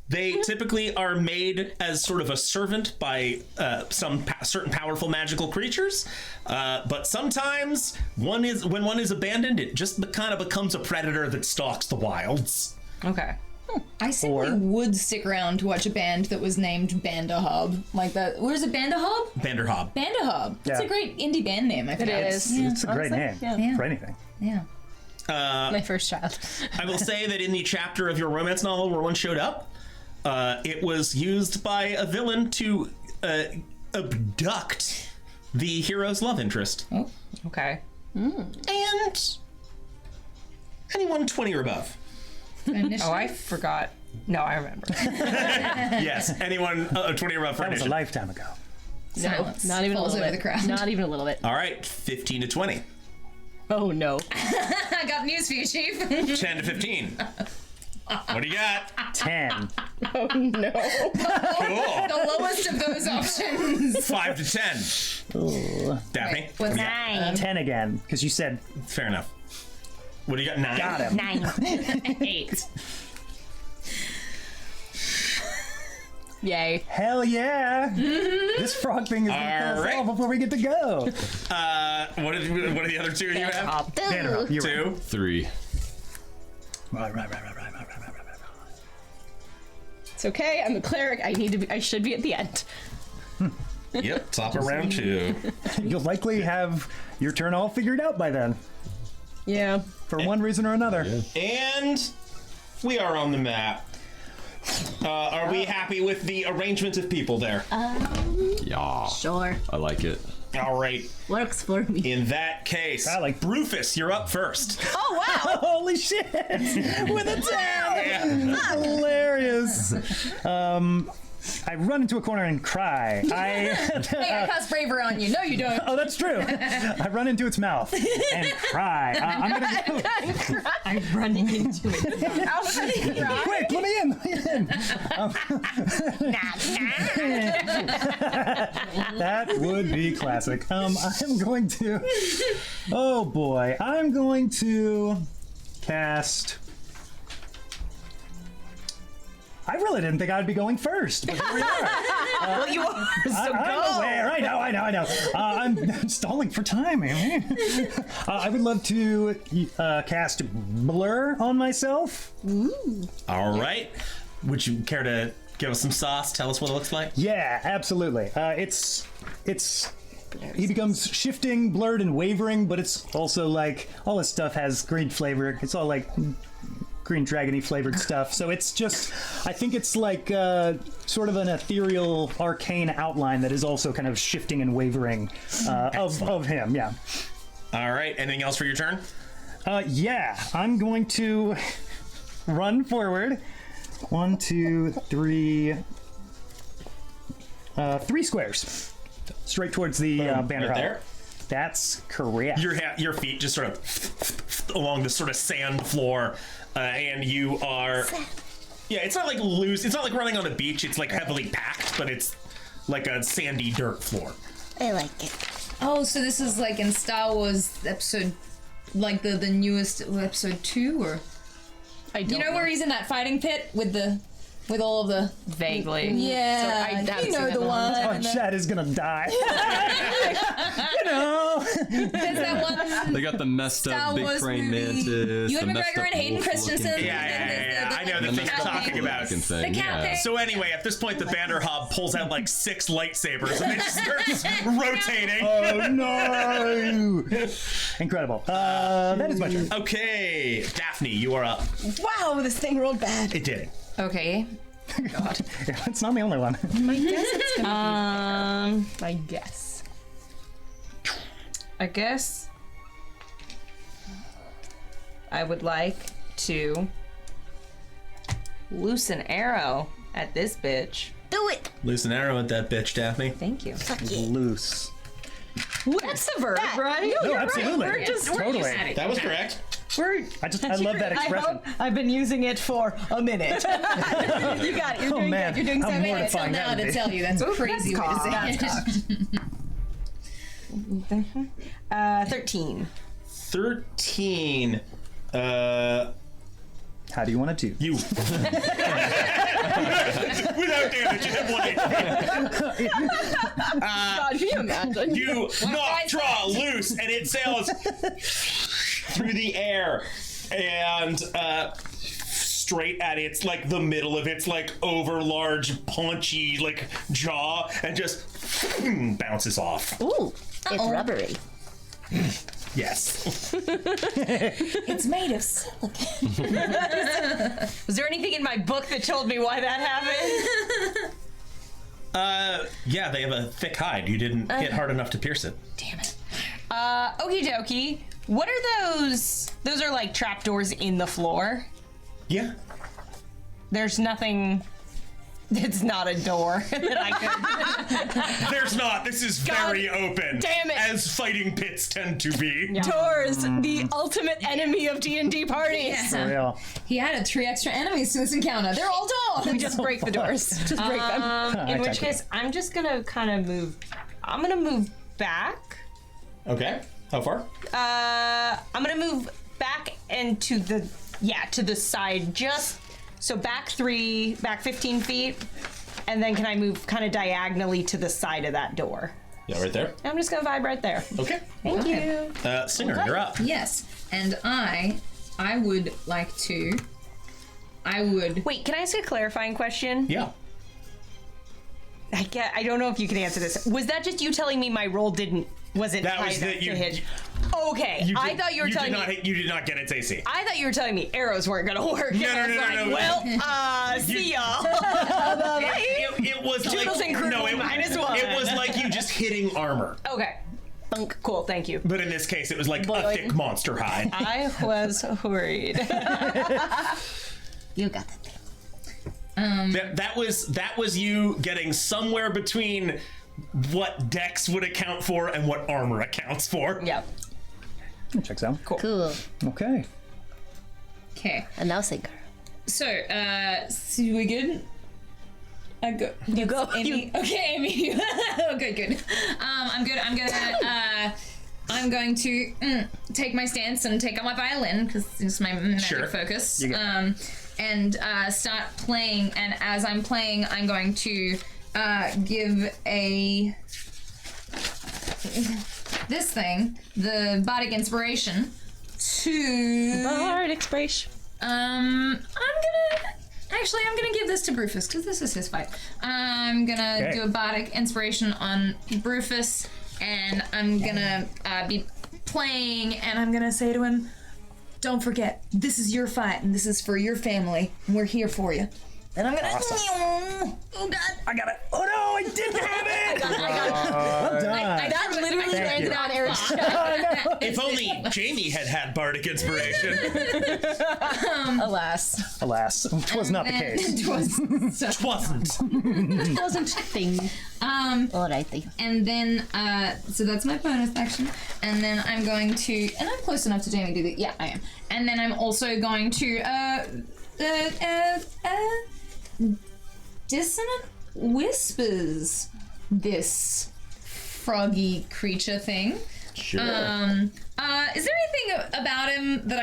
They typically are made as sort of a servant by some certain powerful magical creatures, but sometimes when one is abandoned, it just kind of becomes a predator that stalks the wilds. Okay. I simply would stick around to watch a band that was named Banderhob. Like that. What is it, Banderhob? Banderhob. Banderhob. It's Yeah. a great indie band name, I think. It is. It's a great name for anything. Yeah. My first child. I will say that in the chapter of your romance novel where one showed up, it was used by a villain to abduct the hero's love interest. Oh. Okay. And anyone 20 or above. Oh, I forgot. No, I remember. Yes, anyone 20 or above for That was a initiative. lifetime ago. Silence. Not even a Falls little over bit. the crowd. Not even a little bit. All right, 15 to 20. Oh no. I got news for you, Chief. 10 to 15. What do you got? 10. Oh no. Cool. The lowest of those options. 5 to 10. Ooh. Daphne? What's 10 again, because you said Fair enough. What do you got? 9? got him. 8. Yay. Hell yeah! This frog thing is gonna kill us Alright. all before we get to go. What are the other two you have? Vanderbilt, you're right. 2. 3. Right. It's okay. I'm a cleric. I should be at the end. Yep, top of round 2. You'll likely have your turn all figured out by then, Yeah. for one reason or another. And we are on the map. Are we happy with the arrangement of people there? Yeah. Sure. I like it. All right. Works for me. In that case, I like- Brufus, you're up first. Oh wow. Holy shit! With a 10! Yeah. Hilarious. I run into a corner and cry. Hey, I cast bravery on you. No, you don't. Oh, that's true. I run into its mouth and cry. I'm gonna go. I'm running into it. Quick, let me in. That would be classic. I'm going to. Oh boy, I'm going to cast. I really didn't think I'd be going first, but here we are. Well, you are. So I'm aware. I know. I'm stalling for time, man. I would love to cast Blur on myself. All right. Would you care to give us some sauce? Tell us what it looks like. Yeah, absolutely. He becomes shifting, blurred, and wavering, but it's also like all his stuff has green flavor. It's all like green dragony flavored stuff. So it's just, I think it's like sort of an ethereal, arcane outline that is also kind of shifting and wavering of him. Yeah. All right. Anything else for your turn? Yeah, I'm going to run forward. 1, 2, 3. 3 squares. Straight towards the banner right hall. there? That's correct. Your feet just sort of along this sort of sand floor, and you are. Yeah, it's not like loose. It's not like running on a beach. It's like heavily packed, but it's like a sandy dirt floor. I like it. Oh, so this is like in Star Wars episode, like the newest episode 2, or I don't You know where he's in that fighting pit with all of the Vaguely. yeah, So you know the one. Oh, and the- Chad is gonna die. You know. There's that one. They got the messed Star up big Wars praying movie. mantis. Ewan the messed McGregor up and Hayden wolf Christensen. looking Yeah. I know the thing you're talking about. looking thing, The cat yeah. thing. So anyway, at this point, the Vanderhob pulls out like 6 lightsabers and they just start rotating. Oh no! Incredible. That is my turn. Okay, Daphne, you are up. Wow, this thing rolled bad. It did. Okay. Yeah, it's not the only one. I guess it's gonna be. I guess. I guess I would like to loose an arrow at this bitch. Do it. Loose an arrow at that bitch, Daphne. Thank you. Loose. That's the verb, right? No, absolutely. We're just Totally. That was correct. we're. I love that expression. I hope I've been using it for a minute. You got it. You're Oh doing man, good. You're doing how so good. mortifying Now that would to be. tell you that's a crazy way to say it. 13. 13. How do you want to do? You. Without damage, you have 1 HP. God, can you imagine? You knock, draw, loose, and it sails through the air and straight at its like the middle of its like over large paunchy like jaw and just bounces off. Ooh, it's rubbery. Yes. It's made of silicone. Was there anything in my book that told me why that happened? Yeah, they have a thick hide. You didn't hit hard enough to pierce it. Damn it. Okie dokie. What are those? Those are like trapdoors in the floor. Yeah. There's nothing. It's not a door that I could. There's not. This is very open. damn it. As fighting pits tend to be. Doors, the ultimate enemy of D&D parties. For real. He added 3 extra enemies to this encounter. They're all dogs. We just break the doors. Just break them. In which Exactly. case, I'm just gonna kind of move. I'm gonna move back. Okay. How far? I'm gonna move back and to the side, just so back 15 feet, and then can I move kind of diagonally to the side of that door? Yeah, right there. I'm just gonna vibe right there. Okay. Thank you. Singer, you're up. Yes, and I would like to. I would. Wait, can I ask a clarifying question? Yeah. I don't know if you can answer this. Was that just you telling me my roll wasn't That high was enough that to you- hit? Okay, I thought you were telling me. You did not get its AC. I thought you were telling me arrows weren't gonna work. No, and I was no, like, no, no. well, see y'all. It was Toodles like and Croodles no, it, -1. it was like you just hitting armor, Okay. Cool, thank you. but in this case, it was like a thick monster hide. I was worried. You got it. That was you getting somewhere between what Dex would account for and what armor accounts for. Yep. Checks out. Cool. Okay. Okay. And now Singer. So, so we good? I go. You go. Amy. Okay, Amy. Okay, good. I'm good. I'm going to take my stance and take out my violin because it's my magic Sure. focus. You got And start playing. And as I'm playing, I'm going to give this thing the bardic inspiration to. Bard expression. I'm gonna give this to Brufus because this is his fight. I'm gonna Okay. do a bardic inspiration on Brufus, and I'm gonna be playing, and I'm gonna say to him, "Don't forget, this is your fight, and this is for your family, and we're here for you." And I'm gonna. Oh God! I got it. Oh no, I didn't have it. I got it. Well done. That literally Thank landed you. on Eric's shot. If only Jamie had bardic inspiration. Alas. Alas, it was not the case. It was. Wasn't. Wasn't a thing. Alrighty. And then, so that's my bonus action. And then I'm going to, and I'm close enough to Jamie to do that. Yeah, I am. And then I'm also going to, dissonant whispers this froggy creature thing. Sure. Is there anything about him that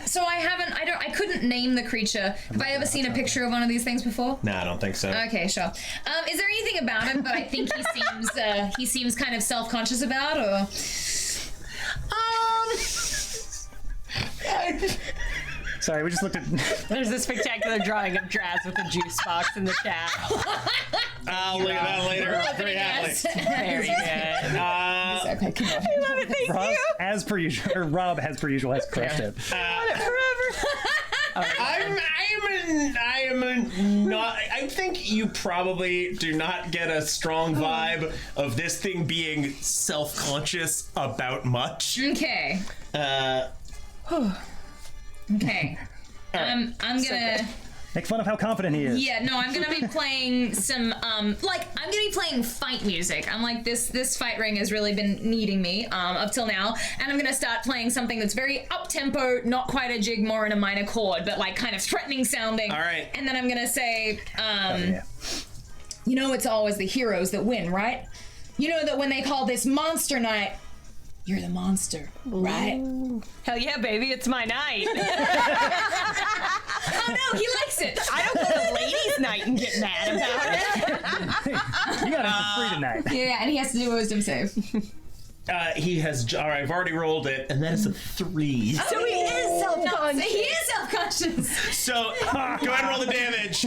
so I couldn't name the creature. Have I ever seen a picture of one of these things before? No, I don't think so. Okay, sure. Is there anything about him that I think he seems kind of self-conscious about, or? Sorry, we just looked at. There's a spectacular drawing of Draz with a juice box in the chat. I'll look at that later. Very happily. Very good. Okay, come on. I love it. Thank Rob, you. as per usual, or Rob, as per usual, has crushed it. I think you probably do not get a strong vibe of this thing being self-conscious about much. Okay. Okay. I'm gonna Make fun of how confident he is. Yeah, no, I'm gonna be playing some I'm gonna be playing fight music. I'm like, this fight ring has really been needing me up till now, and I'm gonna start playing something that's very up tempo, not quite a jig, more in a minor chord, but like kind of threatening sounding. All right. And then I'm gonna say, you know, it's always the heroes that win, right? You know that when they call this monster night, you're the monster, right? Hell yeah, baby, it's my night. Oh no, he likes it. I don't go to ladies' night and get mad about it. You got it for free tonight. Yeah, and he has to do a wisdom save. He has. All right, I've already rolled it, and that is a 3. So he is self-conscious. He is self-conscious. So go ahead and roll the damage.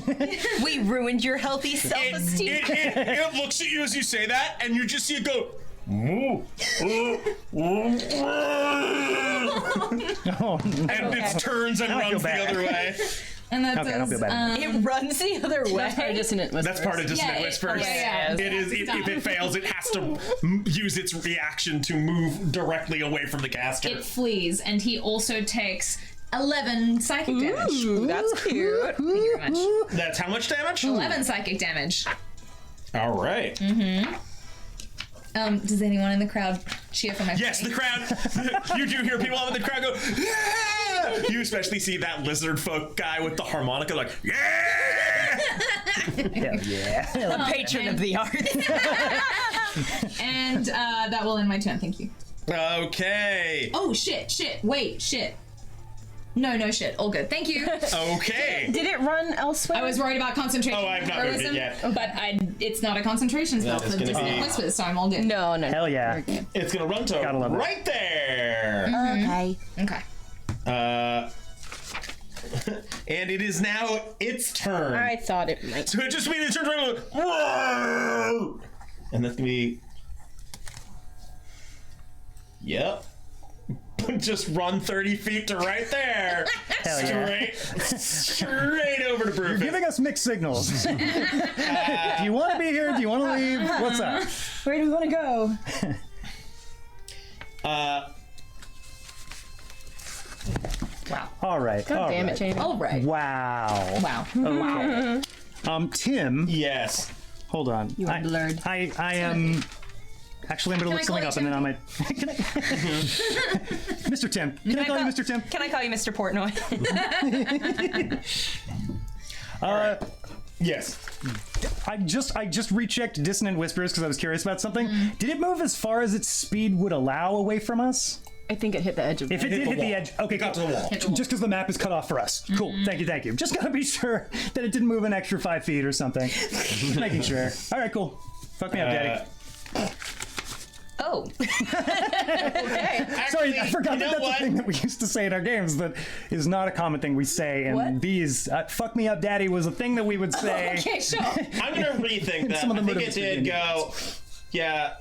We ruined your healthy self-esteem. It looks at you as you say that, and you just see it go. And it turns and runs the other way. And that Okay, I don't feel bad. It runs the other way. That's part of dissonant whispers. That's part of dissonant whispers. yeah. It is. If it fails, it has to use its reaction to move directly away from the caster. It flees, and he also takes 11 psychic damage. Ooh, that's cute. Thank you very much. That's how much damage? 11 psychic damage. All right. Does anyone in the crowd cheer for my Yes, the crowd. You do hear people in the crowd go, yeah! You especially see that lizard folk guy with the harmonica, like, yeah! Hell yeah. A patron of the arts. And that will end my turn, thank you. Okay. Oh, shit, wait, shit. No shit, all good, thank you. Okay. Did it run elsewhere? I was worried about concentration. Oh, I've not moved it yet. But it's not a concentration spell That is for gonna dissonant be- whispers, so I'm all good. No. Hell yeah. It's gonna run to Gotta love it. right there. Okay. Okay. And it is now its turn. I thought it might. So it just means it turns around and goes, whoa! And that's gonna be. Yep. Just run 30 feet to right there. Hell yeah. Straight over to Brufus. Giving us mixed signals. Do you want to be here? Do you want to leave? What's up? Where do we want to go? All right. God damn it, Jamie. All right. Wow. Wow. Okay. Tim. Yes. Hold on. You are blurred. I am. Actually, I'm going to look Can I something call up you and then I might. Can I... Mr. Tim. Can I call you Mr. Tim? Can I call you Mr. Portnoy? Yes. I just rechecked Dissonant Whispers because I was curious about something. Did it move as far as its speed would allow away from us? I think it hit the edge of If it hit did the hit the wall. edge, okay, Got to the wall. Just because the map is cut off for us. Cool. Thank you. Just gotta be sure that it didn't move an extra 5 feet or something. Just making sure. All right, cool. Fuck me up, Daddy. Oh. Sorry, I forgot you know that's what? the thing that we used to say in our games that is not a common thing we say. And What? these, fuck me up, Daddy, was a thing that we would say. Okay, sure. I'm gonna rethink that. Some of I them think would it have did go. Yeah,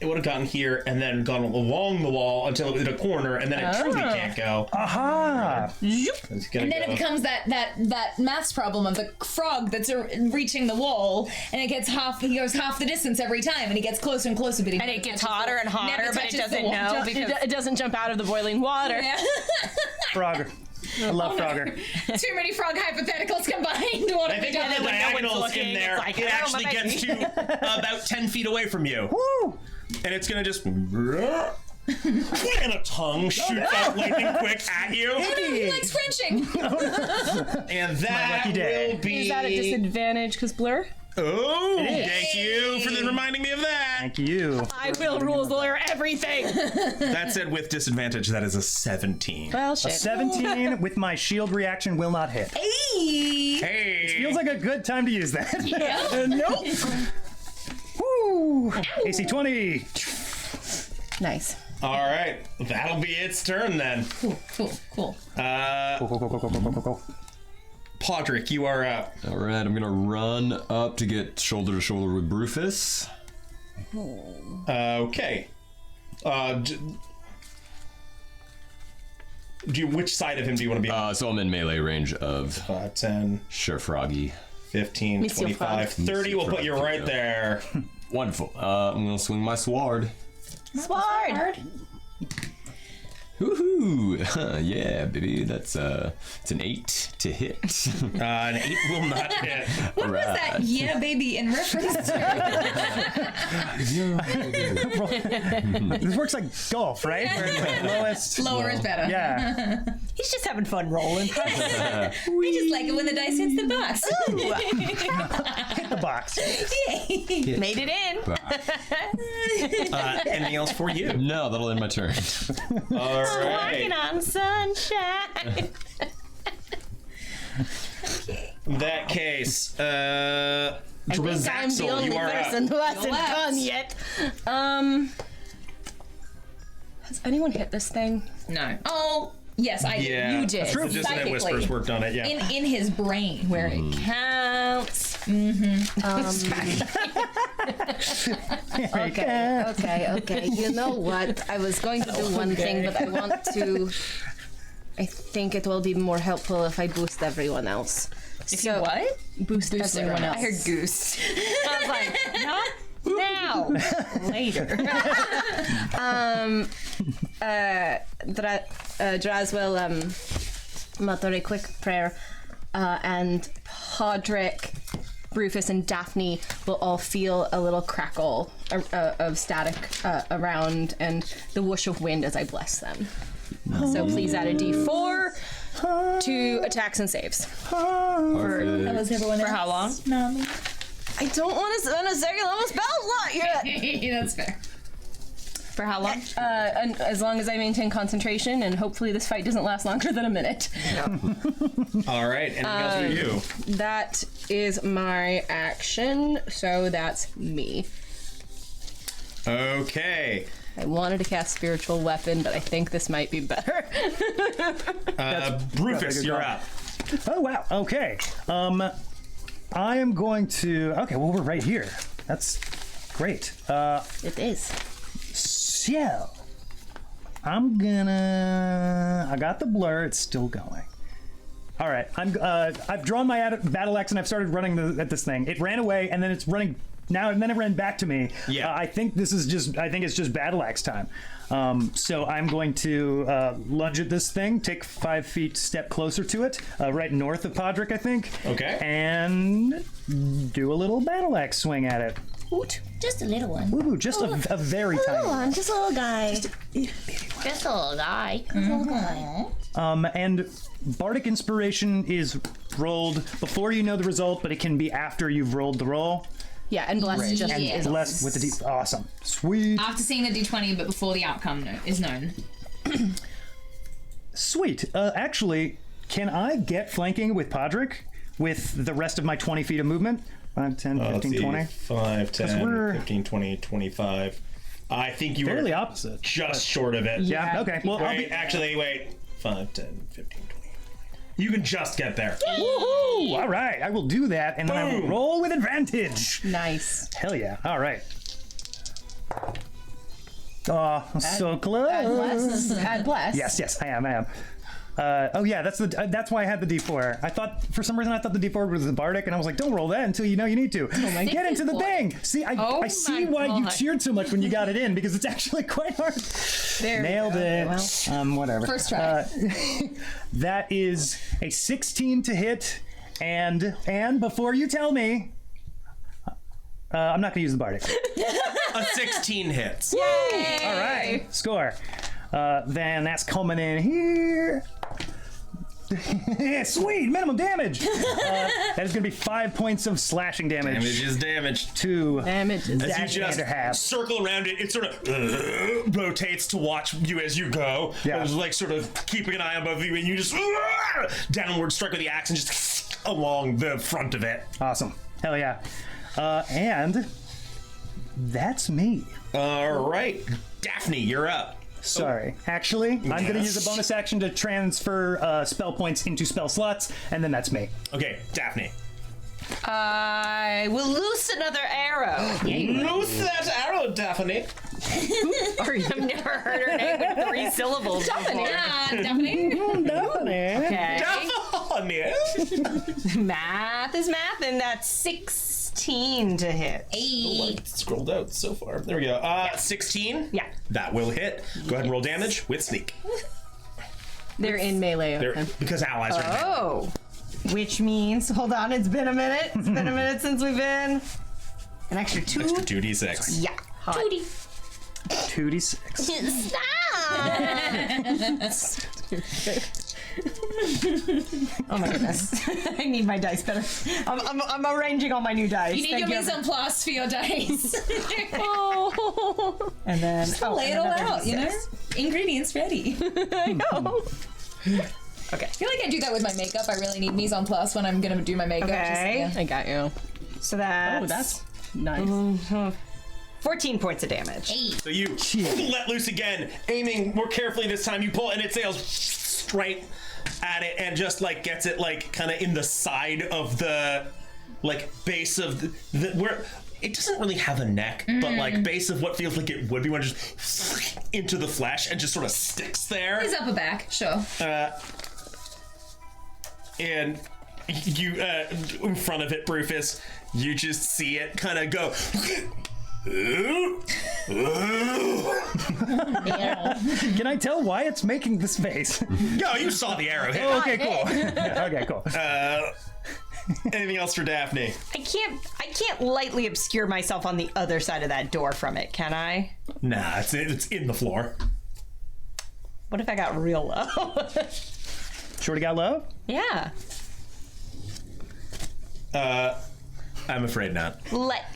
it would have gotten here and then gone along the wall until it hit a corner, and then it truly can't go. Aha! It's gonna And then go. it becomes that maths problem of the frog that's reaching the wall, and it gets he goes half the distance every time, and he gets closer and closer, but he And it gets hotter and hotter, never but it touches the doesn't wall. know because It doesn't jump out of the boiling water. Yeah. Frogger. I love Frogger. Too many frog hypotheticals combined. What I have we think done? with the when no one's diagonals looking, in there, it's like, it "Oh, actually my gets baby." to about 10 feet away from you. Woo! And it's gonna just. And a tongue shoots out lightning quick at you. He likes Frenching. And that lucky day. will be. Is that a disadvantage because blur? Oh, thank you for reminding me of that. Thank you. I will rules lawyer everything. That said, with disadvantage, that is a 17. Well, A shit. 17 with my shield reaction will not hit. Hey! Feels like a good time to use that. Nope. Woo! AC 20. Nice. All right, that'll be its turn then. Cool. Go. Podrick, you are up. All right, I'm gonna run up to get shoulder to shoulder with Brufus. Okay. Which side of him do you want to be on? So I'm in melee range of 10, Sure Froggy. 15, Monsieur 25, Frog. 30 will put you Frog, right yeah. there. Wonderful. I'm gonna swing my sword. Sword. Woohoo! Yeah, baby. That's it's an 8 to hit. An 8 will not hit. What was that? Yeah, baby, in reference to? This works like golf, right? Where it's like lowest. Lower is better. Yeah. He's just having fun rolling. I just like it when the dice hits the box. Hit the box. Made it in. Anything else for you? No, that'll end my turn. All Walking right. on sunshine. In that case, Drazaxel, I'm the only you are person up. who hasn't gone yet. Has anyone hit this thing? No. Oh, yes, I did. Yeah, You did. that's true. The Dissonant Psychically. Whispers worked on it, yeah. In his brain, where it counts. Okay. You know what? I was going to do one thing, but I want to. I think it will be more helpful if I boost everyone else. If you what? Boost everyone else. I heard goose. I was like, not now. Later. Draz will mutter a quick prayer, and Podrick, Rufus, and Daphne will all feel a little crackle of static around and the whoosh of wind as I bless them. So please add a d4 to attacks and saves. Was everyone For how long? No. I don't want to spend a second level spell slot yet. That's fair. For how long? And as long as I maintain concentration, and hopefully this fight doesn't last longer than a minute. All right, anything else for you? That is my action, so that's me. Okay. I wanted to cast Spiritual Weapon, but I think this might be better. Rufus, you're up. Oh wow. Okay. I am going to. Okay. Well, we're right here. That's great. It is. So I'm gonna. I got the blur. It's still going. All right. I've drawn my battle axe and I've started running at this thing. It ran away and then it's running now and then it ran back to me. Yeah. I think it's just battle axe time. So I'm going to lunge at this thing, take 5 feet step closer to it, right north of Podrick, I think. Okay. And do a little battle axe swing at it. Just a little one. Ooh, just a very tiny one. I'm just a little guy. Just a little guy. And Bardic Inspiration is rolled before you know the result, but it can be after you've rolled the roll. Yeah, and bless just And Yes. blessed with the D. Awesome. Sweet. After seeing the d20, but before the outcome is known. Sweet. Actually, can I get flanking with Podrick with the rest of my 20 feet of movement? 5, 10, 15, 20? 5, 10, we're- 15, 20, 25. I think you Fairly were opposite. just short of it. Yeah, okay. Well, I'll Wait, be. actually, wait. 5, 10, 15, 20. You can just get there. Woohoo! All right, I will do that, and then I will Boom. roll with advantage. nice. Hell yeah. All right. Oh, so close. Add bless. Yes, I am. Oh yeah, that's why I had the D4. I thought for some reason the D4 was the Bardic, and I was like, don't roll that until you know you need to. Get into the thing. See, I see my why you God. cheered so much when you got it in because it's actually quite hard. Nailed it. Whatever. First try. That is a 16 to hit, and before you tell me, I'm not gonna use the Bardic. A 16 hits. All right, score. Then that's coming in here. Yeah, sweet, minimum damage. That is going to be 5 points of slashing damage. Damage is damage. To Damage is As you just circle around it, it sort of rotates to watch you as you go. Yeah. It's like sort of keeping an eye above you, and you just downward strike with the axe and just along the front of it. Awesome. Hell yeah. And that's me. All right, Daphne, you're up. Sorry. Actually, I'm going to use a bonus action to transfer spell points into spell slots, and then that's me. Okay, Daphne. I will loose another arrow. Loose that arrow, Daphne. I've never heard her name with 3 syllables before. Daphne. Okay. Daphne. Math is math, and that's 16 to hit. Oh, I scrolled out so far. There we go. 16? Yeah. That will hit. Go ahead and roll damage with sneak. They're in melee. There, because allies are in melee. Oh. Which means, hold on, it's been a minute. It's been a minute since we've been. An extra 2. Extra 2d6. Yeah. Hot. 2d6. Oh my goodness. I need my dice better. I'm arranging all my new dice. You need your mise en place for your dice. And then Lay it all another out, you know? D6. Ingredients ready. I know. Okay. I feel like I do that with my makeup. I really need mise en place when I'm gonna do my makeup. Okay. I got you. So that's, That's nice. 14 points of damage. So you let loose again, aiming more carefully this time. You pull, and it sails straight at it, and just like gets it like kind of in the side of the like base of the where it doesn't really have a neck, but like base of what feels like it would be when it just into the flesh and just sort of sticks there. His upper back, sure. And you in front of it, Brufus, you just see it kind of go. Can I tell why it's making this face? Yo, you saw the arrow hit. Okay, cool. Okay, cool. Anything else for Daphne? I can't lightly obscure myself on the other side of that door from it, can I? Nah, it's in the floor. What if I got real low? Shorty got low? Yeah. I'm afraid not.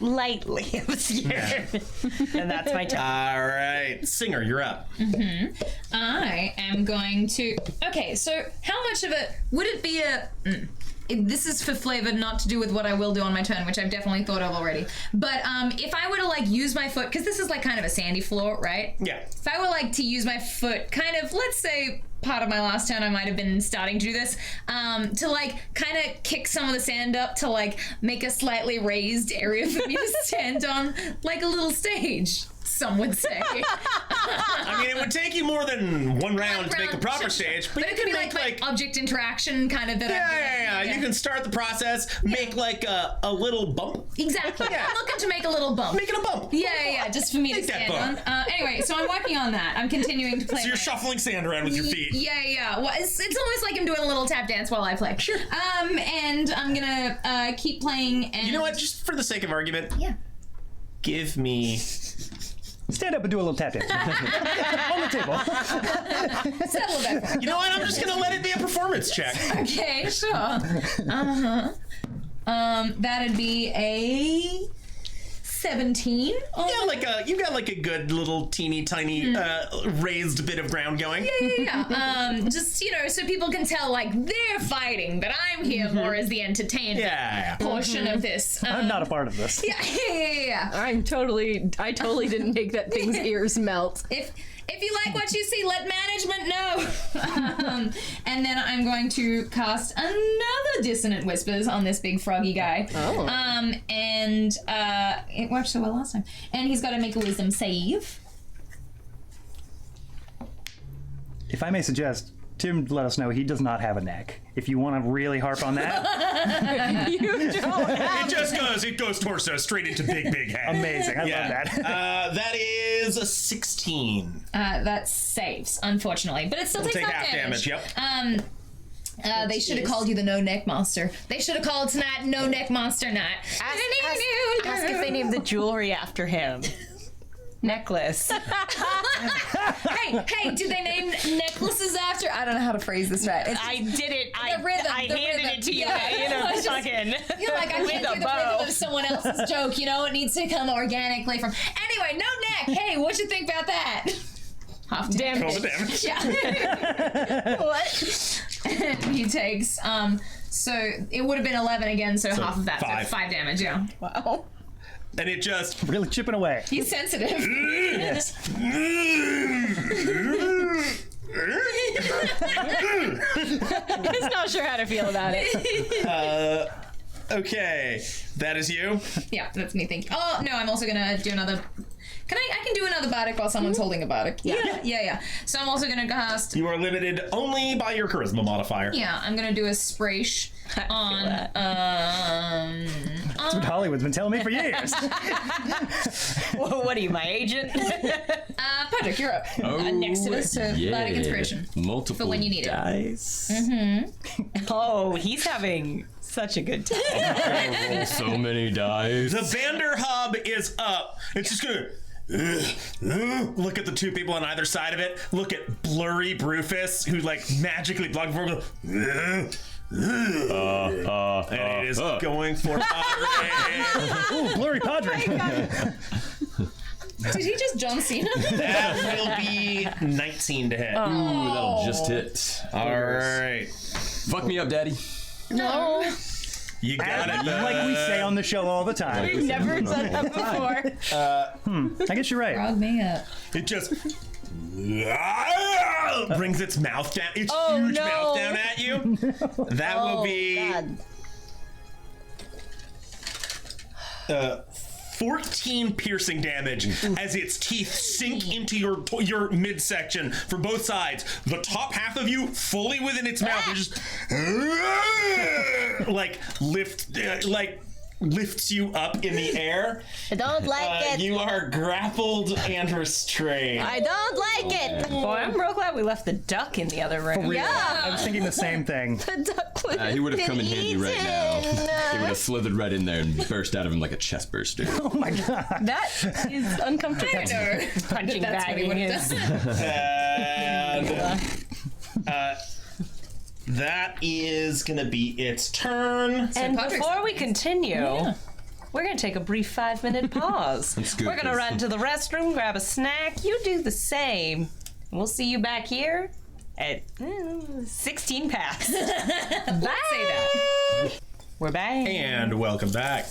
Lightly obscured. And that's my turn. All right, Singer, you're up. I am going to. Okay, so how much of it would it be a? This is for flavor, not to do with what I will do on my turn, which I've definitely thought of already. But if I were to like use my foot, because this is like kind of a sandy floor, right? Yeah. If I were like to use my foot, kind of, let's say part of my last turn, I might have been starting to do this, to like kind of kick some of the sand up to like make a slightly raised area for me to stand on, like a little stage. Some would say. I mean, it would take you more than one round to make a proper stage, but it could be make like object interaction kind of that. Yeah. You can start the process, make like a little bump. Exactly. Yeah. I'm looking to make a little bump. Make it a bump. Yeah, just for me Make to that stand on. Anyway, so I'm working on that. I'm continuing to play. So you're shuffling sand around with your feet. Yeah. Well, it's almost like I'm doing a little tap dance while I play. Sure. And I'm gonna keep playing. And You know what? Just for the sake of argument, Yeah. give me. Stand up and do a little tap dance. On the table. Settle that. You know what? I'm just gonna let it be a performance check. Okay, sure. That'd be a 17. You got like a good little teeny tiny raised bit of ground going. Yeah. Just, so people can tell, like, they're fighting, but I'm here more as the entertainment Yeah. portion of this. I'm not a part of this. Yeah. I totally didn't make that thing's ears melt. If you like what you see, let management know. And then I'm going to cast another Dissonant Whispers on this big froggy guy. Oh. And it worked so well last time. And he's got to make a wisdom save. If I may suggest, Tim let us know he does not have a neck. If you want to really harp on that. It goes torso straight into big head. Amazing. I love that. That is a 16. That saves, unfortunately. But it still takes half damage. Yep. They should have called you the No Neck Monster. They should have called tonight No Neck Monster Night. Ask if they named the jewelry after him. Necklace. Hey, did they name necklaces after? I don't know how to phrase this right. I did it. I rhythm, handed rhythm. it to you. Yeah. Just fucking. You're like, I can't do the rhythm of someone else's joke, you know? It needs to come organically from... Anyway, no neck. Hey, what you think about that? Half damage. Roll the damage. Yeah. What? He takes, so it would have been 11 again, so half of that. 5. So 5 damage, yeah. Wow. And it just... Really chipping away. He's sensitive. Yes. He's not sure how to feel about it. Okay. That is you? Yeah, that's me thinking. Oh, no, I'm also gonna do another... I can do another bardic while someone's holding a bardic. Yeah. So I'm also gonna cast... You are limited only by your charisma modifier. Yeah, I'm gonna do a sprash on... That's what Hollywood's been telling me for years. What are you, my agent? Patrick, you're up. Next to this, bardic inspiration. Multiple For when you need it. dice. Oh, he's having such a good time. Roll so many dice. The Vanderhub is up. It's just gonna... look at the two people on either side of it. Look at blurry Brufus, who like magically blocked for and it is going for Padre. Ooh, blurry Padre. Did he just John Cena? That will be 19 to hit. Ooh, that'll just hit. All right. Fuck me up, daddy. No. You got it. Like we say on the show all the time. We've never done that before. I guess you're right. Frog me up. It just brings its mouth down, its Oh, huge no. mouth down at you. That will be God. 14 piercing damage as its teeth sink into your midsection from both sides. The top half of you fully within its mouth, and just lifts you up in the air. I don't like it. You are grappled and restrained. I don't like it. Boy, I'm real glad we left the duck in the other room. Real. I was thinking the same thing. The duck would He would have come in handy right now. He would eaten. have slithered right in there and burst out of him like a chest burster. Oh my god. That is uncomfortable. Punching That's what he bagging would have is. done. And that is gonna be its turn. And Patrick's before we continue, we're going to take a brief 5-minute pause. good, We're going to please. run to the restroom, grab a snack. You do the same. We'll see you back here at 16 past. Bye. Say that. We're back. And welcome back.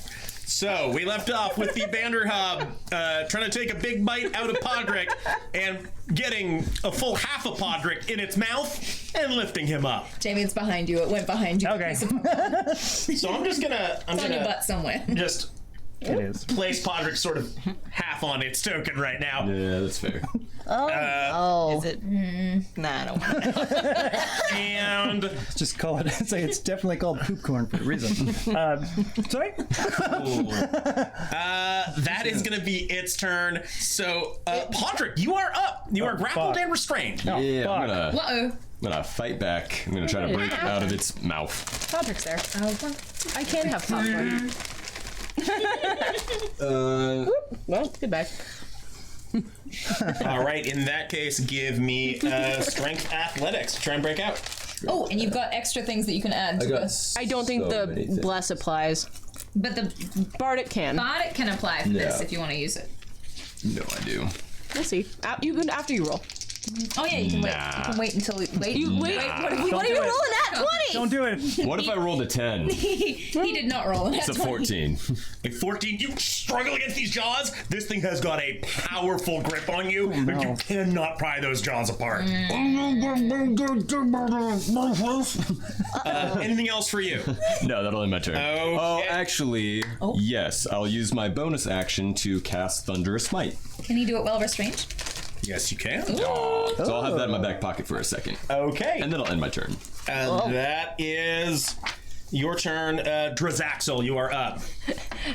So we left off with the Vanderhub trying to take a big bite out of Podrick and getting a full half of Podrick in its mouth and lifting him up. Jamie, it's behind you. It went behind you. Okay. It's So I'm gonna on your butt somewhere. just It is. place Podrick sort of half on its token right now. Yeah, that's fair. Is it? Nah, I don't want to. And Just call it. Say it's definitely called poop corn for a reason. Sorry. that is gonna be its turn. So Podrick, you are up. You are grappled fuck. and restrained. Oh, Yeah, fuck. Uh-oh. I'm gonna fight back. I'm gonna try to break out of its mouth. Patrick's there. I can have popcorn. Well, goodbye. All right, in that case, give me strength athletics to try and break out. Oh, and you've got extra things that you can add to this. I don't think the bless applies. But the Bardic can. bardic can apply for this No. if you want to use it. No, I do. We'll see. You can after you roll. Oh yeah, you can wait. Nah. You can wait until wait. What are you rolling at? 20. Don't do it. What if I rolled a 10? He did not roll an It's a 14. A 14, you struggle against these jaws. This thing has got a powerful grip on you, but you cannot pry those jaws apart. Anything else for you? No, that'll end my turn. Okay. Oh, actually, yes. I'll use my bonus action to cast Thunderous Smite. Can you do it well restrained? Yes, you can. So I'll have that in my back pocket for a second. Okay. And then I'll end my turn. That is your turn. Drazaxel, you are up.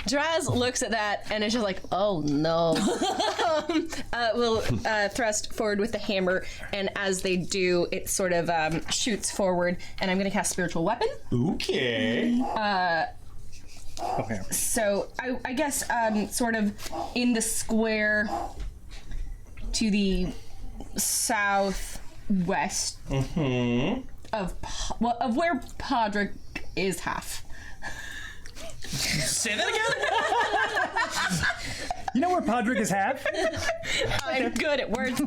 Draz looks at that and is just like, oh no. Will thrust forward with the hammer, and as they do, it sort of shoots forward, and I'm going to cast Spiritual Weapon. Okay. Okay. So I guess sort of in the square to the south west of where Podrick is half. Say that again? You know where Podrick is half? I'm good at words.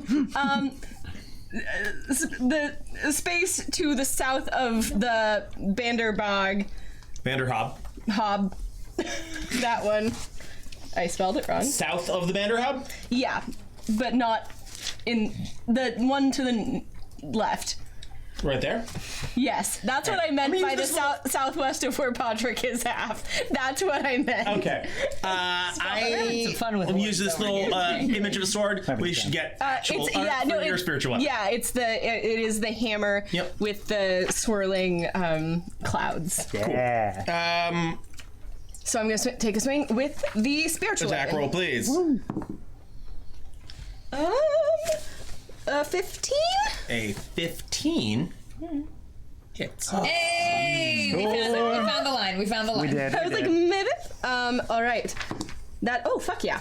The space to the south of the Vanderbog Vanderhob. Hob. That one. I spelled it wrong. South of the Vanderhob? Yeah, but not in the one to the left. Right there? Yes, that's what I meant by the southwest of where Podrick is half. That's what I meant. Okay. I will use this little image of a sword. We should get actual your spiritual weapon. Yeah, it is the hammer with the swirling clouds. Yeah. So I'm going to take a swing with the spiritual Attack weapon. roll, please. 15? A 15 hits. Hey! We found the line. We found the line. We did. I was like, maybe. All right. Fuck yeah.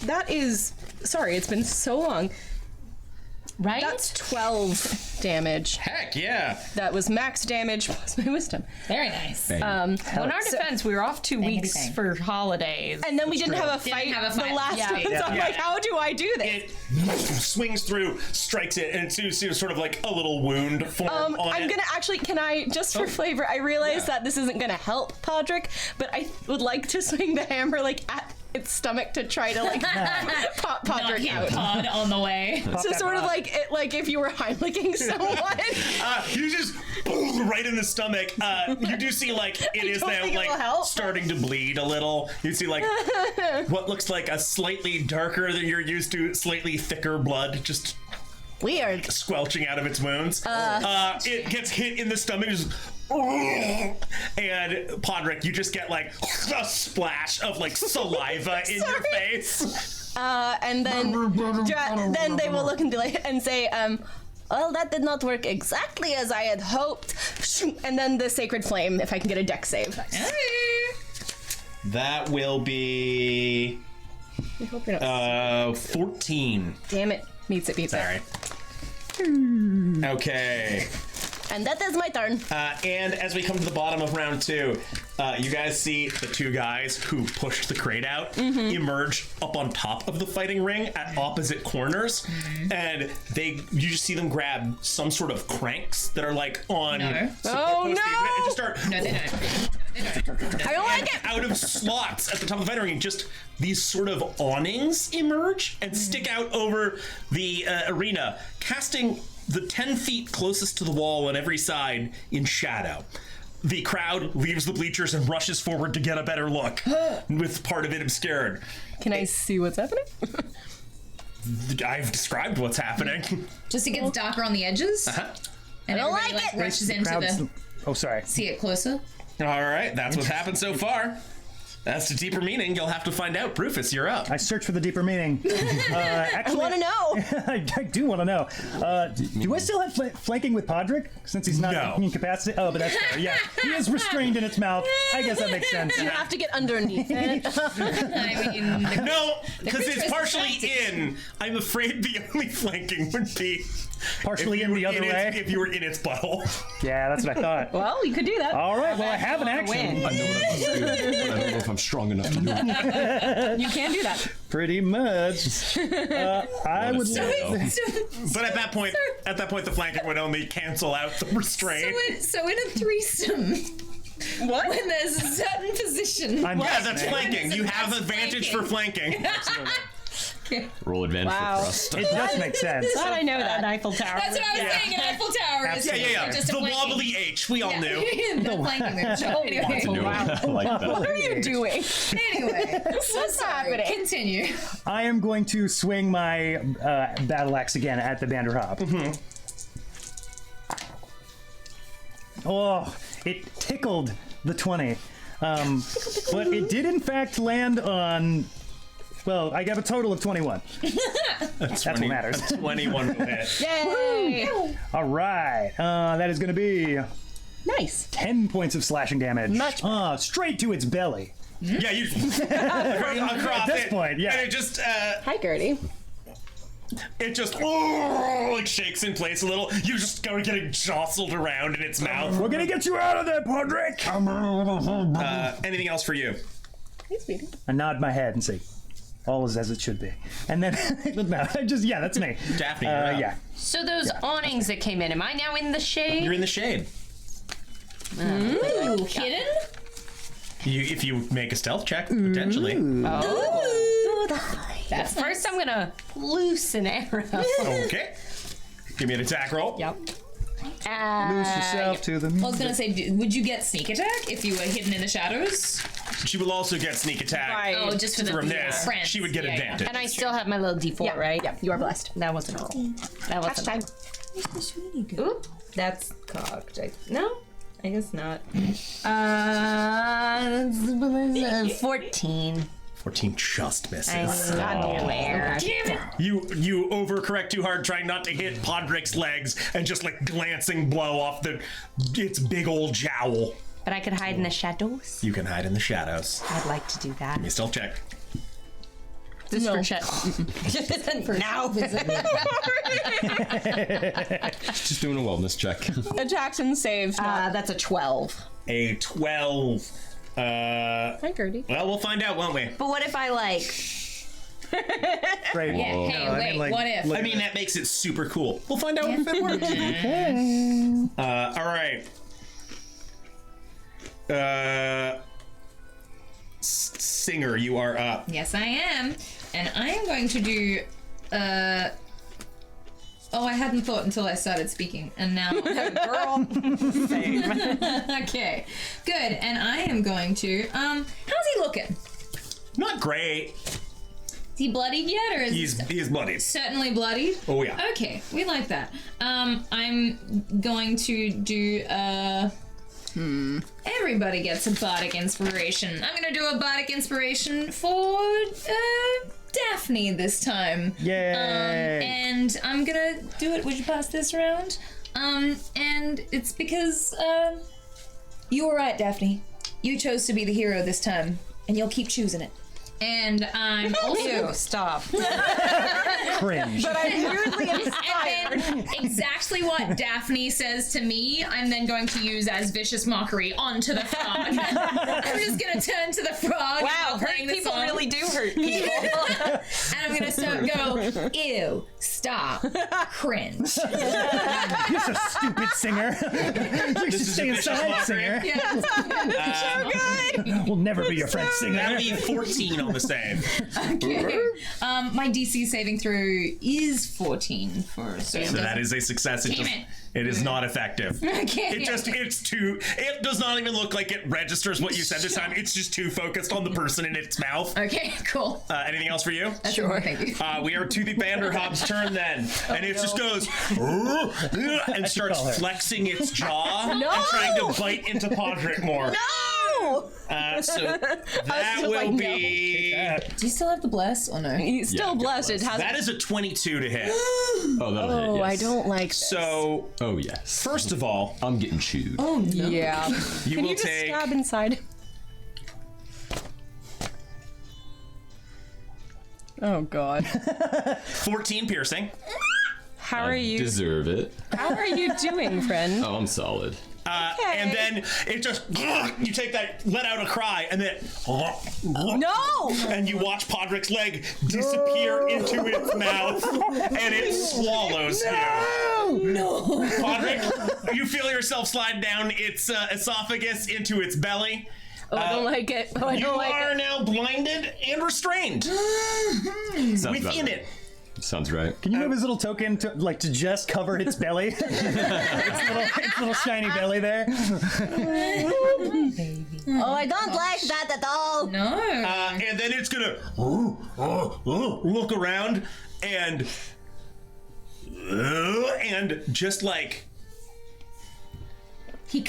That is. Sorry, it's been so long. Right? That's 12 damage. Heck yeah. That was max damage plus my wisdom. Very nice. Well, in our defense, we were off 2 weeks for holidays. And then we didn't have a fight the last one. So I'm like, how do I do this? It swings through, strikes it, and it's sort of like a little wound form on I'm it. gonna actually, can I, just for flavor, I realize that this isn't gonna help Podrick, but I would like to swing the hammer like at its stomach to try to like pop Podrick out. Pod on the way. So sort of like if you were Heimlicking someone. You just boom, right in the stomach. You do see like it is now like starting to bleed a little. You see like what looks like a slightly darker than you're used to, slightly thicker blood just weird squelching out of its wounds. It gets hit in the stomach. Just, and Podrick, you just get like a splash of like saliva in your face. And then they will look and be like and say, well, that did not work exactly as I had hoped. And then the sacred flame, if I can get a dex save. That will be 14. Damn it. Meets it. Sorry. Okay. And that is my turn. And as we come to the bottom of round 2, you guys see the 2 guys who pushed the crate out emerge up on top of the fighting ring at opposite corners, and you just see them grab some sort of cranks that are like on. And just start. No, they don't. I don't like it. Out of slots at the top of the fighting ring, just these sort of awnings emerge and stick out over the arena, casting the 10 feet closest to the wall on every side in shadow. The crowd leaves the bleachers and rushes forward to get a better look, with part of it obscured. Can I see what's happening? I've described what's happening. Just it gets darker on the edges. And I don't everybody like it. rushes into the. Oh, sorry. See it closer. All right, that's what's happened so far. As to deeper meaning, you'll have to find out. Rufus, you're up. I search for the deeper meaning. Actually, I want to know. I do want to know. Do I still have flanking with Podrick since he's not incapacitated? Oh, but that's fair. Yeah, he is restrained in its mouth. I guess that makes sense. You have to get underneath it. I mean, No, because it's partially in. I'm afraid the only flanking would be partially in the other way. If you were in its butthole. Yeah, that's what I thought. Well, you could do that. All right. Well, I have an action. I know what I'm supposed to do, but I don't know if I'm strong enough to do it. You can do that. Pretty much. I would. But at that point, the flanking would only cancel out the restraint. So in a threesome. What? When there's a certain position. Yeah, that's flanking. You have advantage for flanking. Roll advantage for thrust. It does make sense. Glad I know that. Eiffel Tower. That's what I was saying. An Eiffel Tower is Yeah. just a The flanking. wobbly H. We all knew. The flanking move. Anyway. I like that. What are you doing? Anyway. What's happening? Continue. I am going to swing my battle axe again at the Vanderhob. Oh, it tickled the 20. But it did in fact land on. Well, I got a total of 21. That's what matters. 21 will hit. Yay! All right. That is going to be Nice. 10 points of slashing damage. Much straight to its belly. Yeah, you across At this it. point, yeah. And it just Hi, Gertie. it just like shakes in place a little. You just go getting jostled around in its mouth. We're gonna get you out of there, Podrick! Anything else for you? I nod my head and say, all is as it should be. And then, no, that's me. Daphne, you're up. Yeah. So those awnings that came in, am I now in the shade? You're in the shade. Ooh, hidden? If you make a stealth check, potentially. That's first I'm gonna loose an arrow. Okay. Give me an attack roll. Yep. Lose yourself to them. I was gonna say, would you get sneak attack if you were hidden in the shadows? She will also get sneak attack. Right. Oh, just for the From this, friends. she would get Yeah, yeah. advantage. And I still have my little D4, right? Yeah, you are blessed. That wasn't a roll. That wasn't a roll. Ooh, that's cocked. No, I guess not. 14. 14 just misses. I got nowhere. You overcorrect too hard, trying not to hit Podrick's legs, and just like glancing blow off its big old jowl. But I could hide in the shadows. You can hide in the shadows. I'd like to do that. Give me a stealth check. This for Chet. Now. Just doing a wellness check. Attacks and saves. That's a 12. A 12. Hi, Gertie. Well, we'll find out, won't we? But what if I like? Great. Yeah, hey, I wait, mean, like, what if? I mean, that makes it super cool. We'll find out if it works. All right. Singer, you are up. Yes, I am. And I am going to do, oh, I hadn't thought until I started speaking, and now... Girl. Okay, good. And I am going to, how's he looking? Not great. Is he bloodied yet, or is He is bloodied. certainly bloodied? Oh yeah. Okay, we like that. I'm going to do, everybody gets a bardic inspiration. I'm gonna do a bardic inspiration for, Daphne this time. Yay! And I'm gonna do it. Would you pass this around? And it's because, you were right, Daphne. You chose to be the hero this time, and you'll keep choosing it. And I'm also... Ew, stop. Cringe. But I'm weirdly inspired. And then exactly what Daphne says to me, I'm then going to use as vicious mockery onto the frog. I'm just gonna turn to the frog. Wow, while hurt playing the people song. really do hurt people. And I'm gonna go, ew, stop, cringe. You're so stupid, singer. You should stay vicious inside, mockery. singer. Yeah. We'll never be your friend, singer. That'll be 14 on the save. Okay. My DC saving throw is 14 for So that is a success. Damn It is not effective. Okay. It does not even look like it registers what you said this time. It's just too focused on the person in its mouth. Okay, cool. Anything else for you? Sure. Thank you. We are to the Vanderhop's turn then. And it just goes and starts flexing its jaw and trying to bite into Podrick more. No! So that will be... Do you still have the bless or no? He's still blessed. It has. That is a 22 to hit. Oh, that'll hit, yes. I don't like this. So, Oh, yes. first of all, I'm getting chewed. Oh, no. Yeah. you Can will you just take... stab inside? Oh God. 14 piercing. How are you? Deserve it. How are you doing, friend? Oh, I'm solid. And then it just... You take that, let out a cry, and then... No! And you watch Podrick's leg disappear into its mouth, and it swallows you. No. Podrick, you feel yourself slide down its esophagus into its belly. Oh, I don't like it. Oh, I You don't like are it. now blinded and restrained. Sounds about Within right. it. Sounds right. Can you move his little token to just cover its belly? its little shiny belly there. Oh, I don't like that at all. No. And then it's gonna look around and just like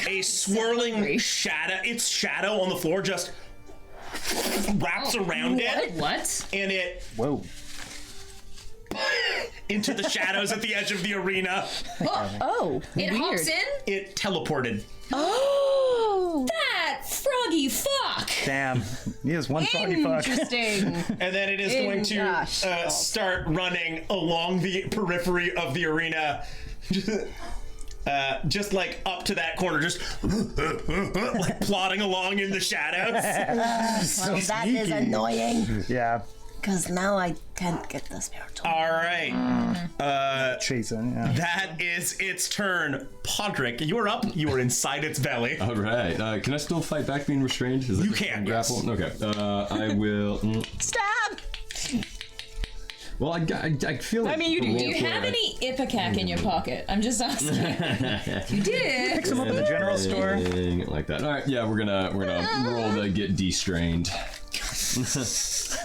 a swirling shadow, its shadow on the floor just wraps around it, What? and it Whoa. into the shadows at the edge of the arena. Oh, It weird. hops in? It teleported. Oh. That froggy fuck! Damn. He is one froggy fuck. Interesting. And then it is going to start running along the periphery of the arena. Just like up to that corner, just like plodding along in the shadows. Well, that is annoying. Yeah. Because now I can't get the spiritual. All right. Chasing, yeah. That is its turn. Podrick, you're up. You are inside its belly. All right. Can I still fight back being restrained? Is it You can, grapple? yes. Okay. I will. Stab! Well, I feel like. I mean, you do. Do you have any Ipecac in your pocket? I'm just asking. You did. Pick some up at the general store. Like that. All right. Yeah, we're gonna roll to get de-strained. Is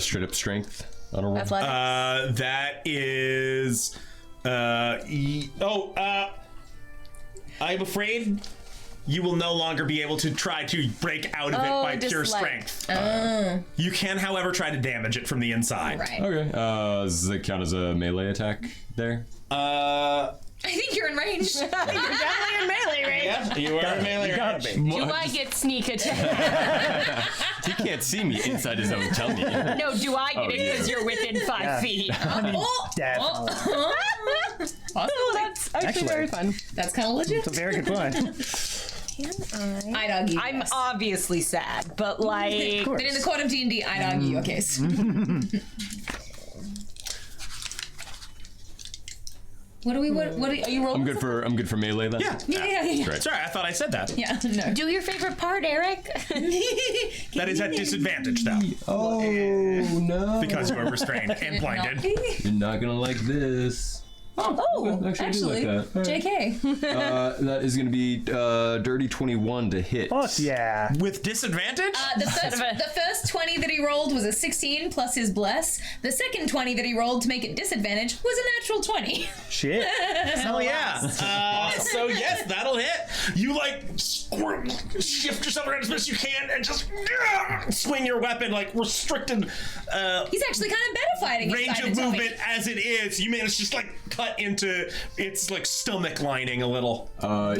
straight up strength on a roll? Athletics. That is. I'm afraid you will no longer be able to try to break out of it by pure strength. You can, however, try to damage it from the inside. Right. Okay. Does it count as a melee attack there? I think you're in range. You're definitely in melee range. Yeah, you are in melee range. Do I get sneak attack? He can't see me inside his own tummy. No, do I get it because you're within 5 feet? Definitely. Oh, that's actually very fun. That's kind of legit. It's a very good point. I'd argue. I'm yes. obviously sad, but like... But in the court of D&D, I'd argue your case. What are you rolling? I'm good for melee then. Yeah. Great. Sorry, I thought I said that. Yeah, no. Do your favorite part, Eric. That is at disadvantage, though, Oh no! because you are restrained and blinded. You're not gonna like this. Oh, Actually, I do actually, like that. JK. That is gonna be dirty 21 to hit. Fuck yeah. With disadvantage? The first 20 that he rolled was a 16 plus his bless. The second 20 that he rolled to make it disadvantage was a natural 20. Shit. Hell yeah. So yes, that'll hit. You like shift yourself around as best you can and just swing your weapon like restricted He's actually kind of better fighting range inside of the tummy. movement as it is. You manage to just like cut into its like stomach lining a little. From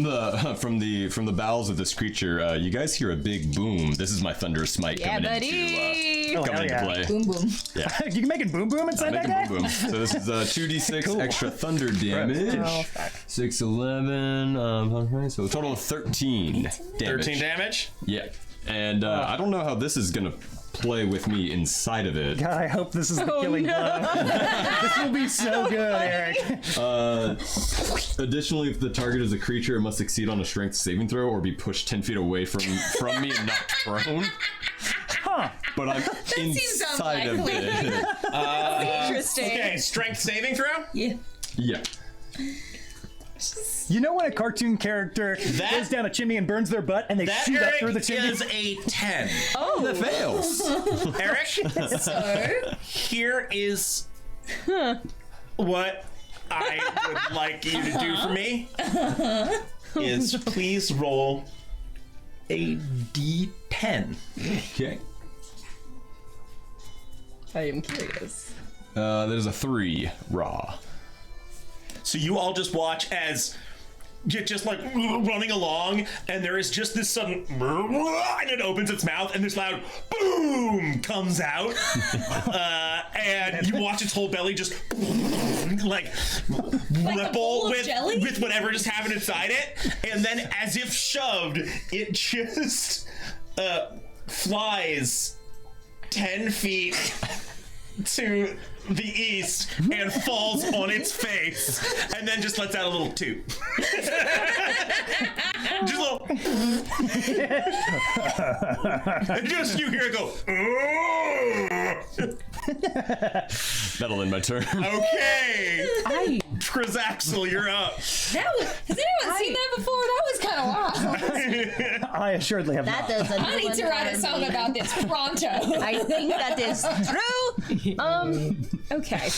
the bowels of this creature, you guys hear a big boom. This is my thunderous smite coming into play. Boom, boom. Yeah. You can make it boom boom inside that guy? Boom, boom. So this is 2d6 extra thunder damage. 6, 11, so a total of 13 damage. 13 damage? Yeah. And I don't know how this is gonna play with me inside of it. God, I hope this is the killing blow. This will be so good, Eric. Additionally, if the target is a creature, it must succeed on a strength saving throw or be pushed 10 feet away from me and knocked prone. Huh. But I'm inside of it. Interesting. Okay, strength saving throw? Yeah. Yeah. You know when a cartoon character goes down a chimney and burns their butt and they That, shoot up Eric, through the chimney? is a 10. Oh, that fails. Eric, So, here is what I would like you to do for me. Is please roll a d10. Okay. I am curious. There's a 3 raw. So you all just watch as just like running along, and there is just this sudden, and it opens its mouth, and this loud boom comes out, and you watch its whole belly just like ripple with whatever just happened inside it, and then as if shoved, it just flies 10 feet to the east and falls on its face, and then just lets out a little toot. Just a little. And just you hear it go. That'll end my turn. Okay. Trizaxel, you're up. has anyone seen that before? That was kind of wild. I assuredly have That not. does a I need to write a song about this pronto. I think that is true. Okay.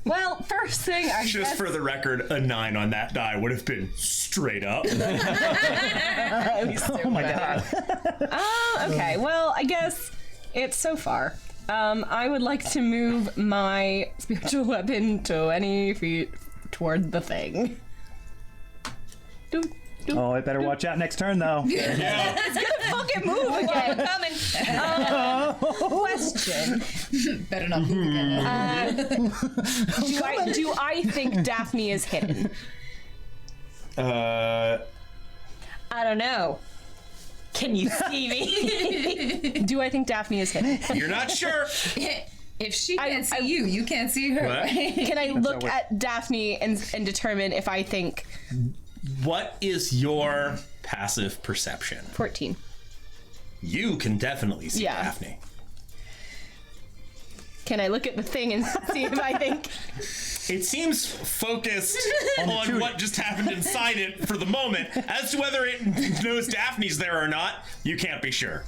Well, first thing I Just guess... for the record, a 9 on that die would have been straight up. Oh my god. Okay, well, I guess it's so far. I would like to move my spiritual weapon 20 feet toward the thing. Oh, I better watch out next turn, though. Fucking move again. Coming. Question. Better not move again. Do I think Daphne is hidden? I don't know. Can you see me? Do I think Daphne is hidden? You're not sure. If she can't see you, you can't see her. What? Can I look at Daphne and determine if I think What is your passive perception? 14? You can definitely see Yeah. Daphne. Can I look at the thing and see if I think? It seems focused on what just happened inside it for the moment. As to whether it knows Daphne's there or not, you can't be sure.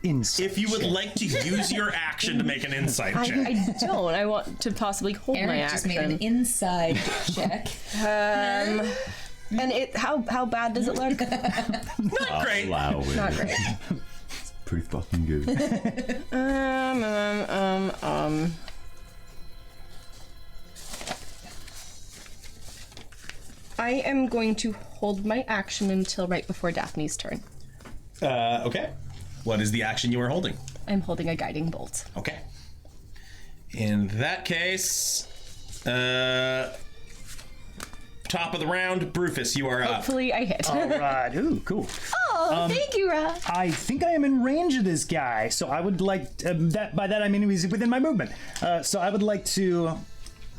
Insight. If you would like to use your action to make an insight check. I don't. I want to possibly hold my Eric just made action. an inside check. And it how bad does it look? Not great. Allow it. Not great. Pretty fucking good. I am going to hold my action until right before Daphne's turn. Okay. What is the action you are holding? I'm holding a guiding bolt. Okay. In that case, top of the round, Brufus, you are up. Hopefully I hit. All right. Ooh, cool. Oh, thank you, Ra. I think I am in range of this guy, so I would like that. By that I mean he's within my movement. So I would like to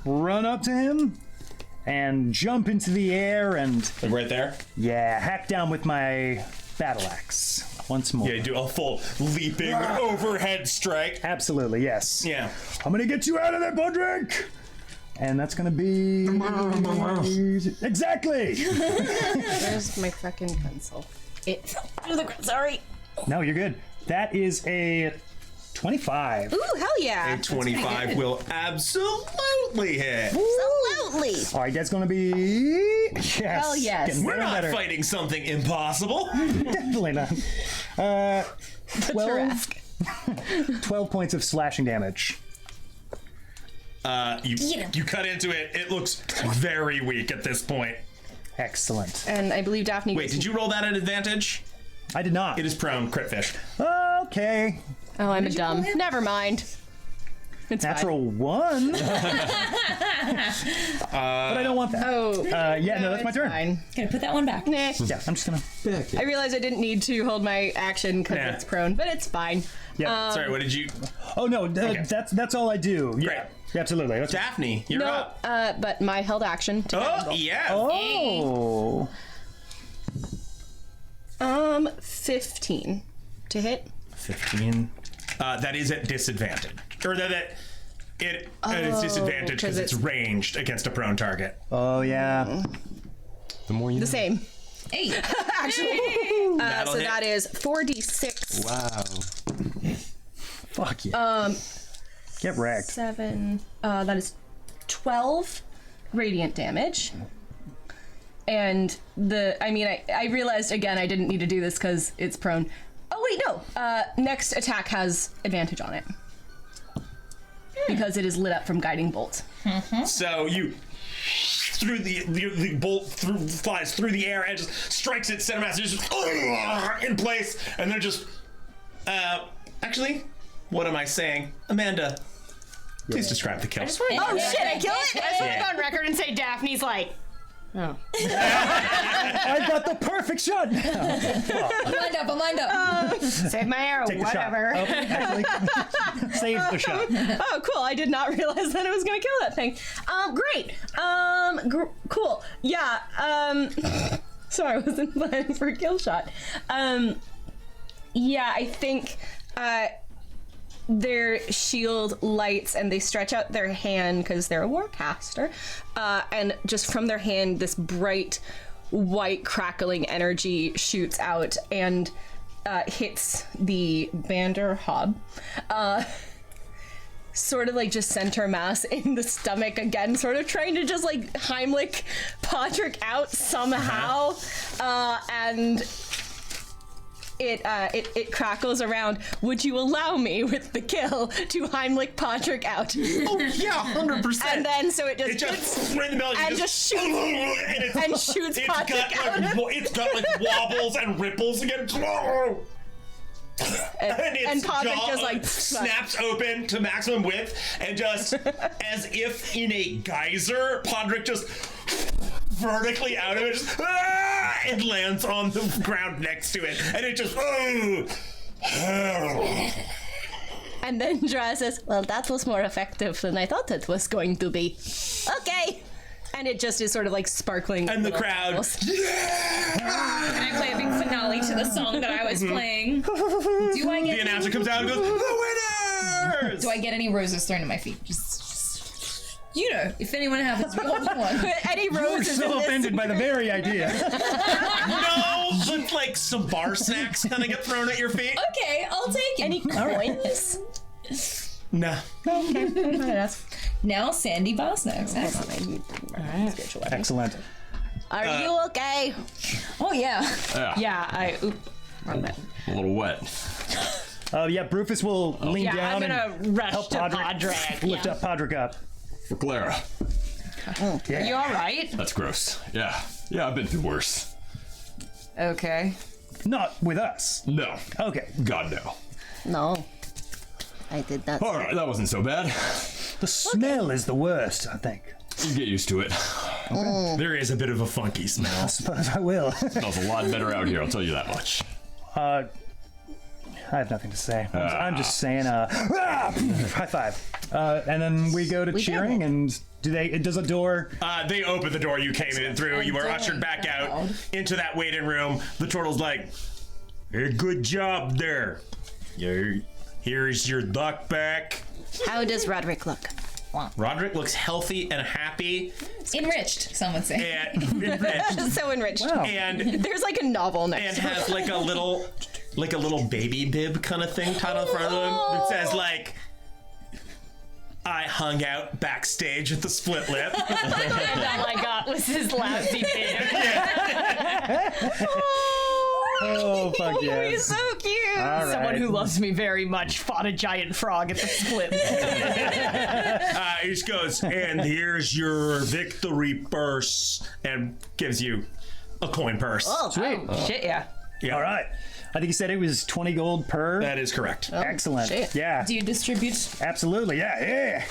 run up to him and jump into the air and Like right there? hack down with my battle axe once more. Yeah, you do a full leaping overhead strike. Absolutely, yes. Yeah. I'm gonna get you out of there, Podrick! And that's gonna be exactly. Where's my fucking pencil? It fell through the ground. Sorry. No, you're good. That is a 25. Ooh, hell yeah. A 25 will absolutely hit. Absolutely. All right, that's gonna be yes. Hell yes. Getting We're better and not better. fighting something impossible. Definitely not. 12 points of slashing damage. You cut into it. It looks very weak at this point. Excellent. And I believe Daphne. Wait, did you roll that at advantage? I did not. It is prone, crit fish. Okay. Oh, I'm a dumb. Never mind. It's Natural 1. But I don't want that. Oh. Yeah, no, that's my turn. Fine. Gonna put that one back. Nah. Yeah, I'm just gonna. I realized I didn't need to hold my action because Nah. it's prone, but it's fine. Yeah. Sorry, what did you? Oh no, that's all I do. Yeah. Great. Absolutely. That's Daphne, you're No, up. but my held action. To Oh, yeah. Oh. 15 to hit. 15. That is at disadvantage. Or it's disadvantage because it's ranged against a prone target. Oh yeah. The more you The know. same. 8. Actually. That'll So hit. that is 4d6. Wow. Fuck yeah. Get wrecked. 7. That is 12 radiant damage. And I realized again I didn't need to do this because it's prone. Oh wait, no. Next attack has advantage on it because it is lit up from guiding bolt. So you through the bolt flies through the air and just strikes it. Cinemaster just in place, and they're just actually, what am I saying, Amanda? Please describe the kill. Oh shit, I kill it? I just want to Yeah. go on record and say Daphne's like, I got the perfect shot. I'm lined up. save my arrow, Take the shot. whatever. Oh, actually, save the shot. Oh, cool. I did not realize that it was going to kill that thing. Great. Cool. Yeah. Sorry, I wasn't planning for a kill shot. Yeah, I think their shield lights and they stretch out their hand because they're a warcaster. And just from their hand, this bright white crackling energy shoots out and hits the Bander Hob. Sort of like just center mass in the stomach again, sort of trying to just like Heimlich Podrick out somehow. And it crackles around. Would you allow me with the kill to Heimlich Podrick out? Oh yeah, 100%. And then so it just hits right in the belly and just shoots and shoots Podrick out. It's got like wobbles and ripples again. And Podrick just like snaps open to maximum width, and just as if in a geyser, Podrick just vertically out of it, just, and lands on the ground next to it, and it just. And then Dra says, "Well, that was more effective than I thought it was going to be." Okay. And it just is sort of like sparkling. And the crowd. Can I play a big finale to the song that I was playing? Do I get The announcer comes out and goes, "The winners!" Do I get any roses thrown at my feet? Just you know, if anyone happens to want one. Any You were roses so in this? offended by the very idea. No, but like some bar snacks kind of get thrown at your feet. Okay, I'll take it. Any coins? No. Now Sandy bar snacks. Excellent. Are you okay? Oh yeah. Yeah, wrong button. A little wet. Yeah, Brufus will lean Yeah, down I'm and gonna rush help to Podrick Podrick. lift up Podrick up. For Clara. Yeah. You all right? That's gross. Yeah. Yeah, I've been through worse. Okay. Not with us. No. Okay. God, no. No. I did not. All right, that wasn't so bad. The smell is the worst, I think. You get used to it. There is a bit of a funky smell. I suppose I will. Smells a lot better out here, I'll tell you that much. I have nothing to say. I'm just saying, high five. And then we go to cheering, and does a door? They open the door you came in through. You were ushered back out into that waiting room. The turtle's like, "Hey, good job there. Here's your luck back." How does Roderick look? Roderick looks healthy and happy Enriched, some would say. and enriched. So enriched. Wow. And There's like a novel next and to has like a little baby bib kind of thing tied on the front of him that says like, "I hung out backstage at the Split Lip." And all I got was his lousy bib. Oh, fuck He's yes. so cute. All right. Someone who loves me very much fought a giant frog at the split. He just goes, "And here's your victory purse," and gives you a coin purse. Sweet. Shit, yeah. Yeah. All right. I think he said it was 20 gold per. That is correct. Excellent. Yeah. Do you distribute? Absolutely. Yeah.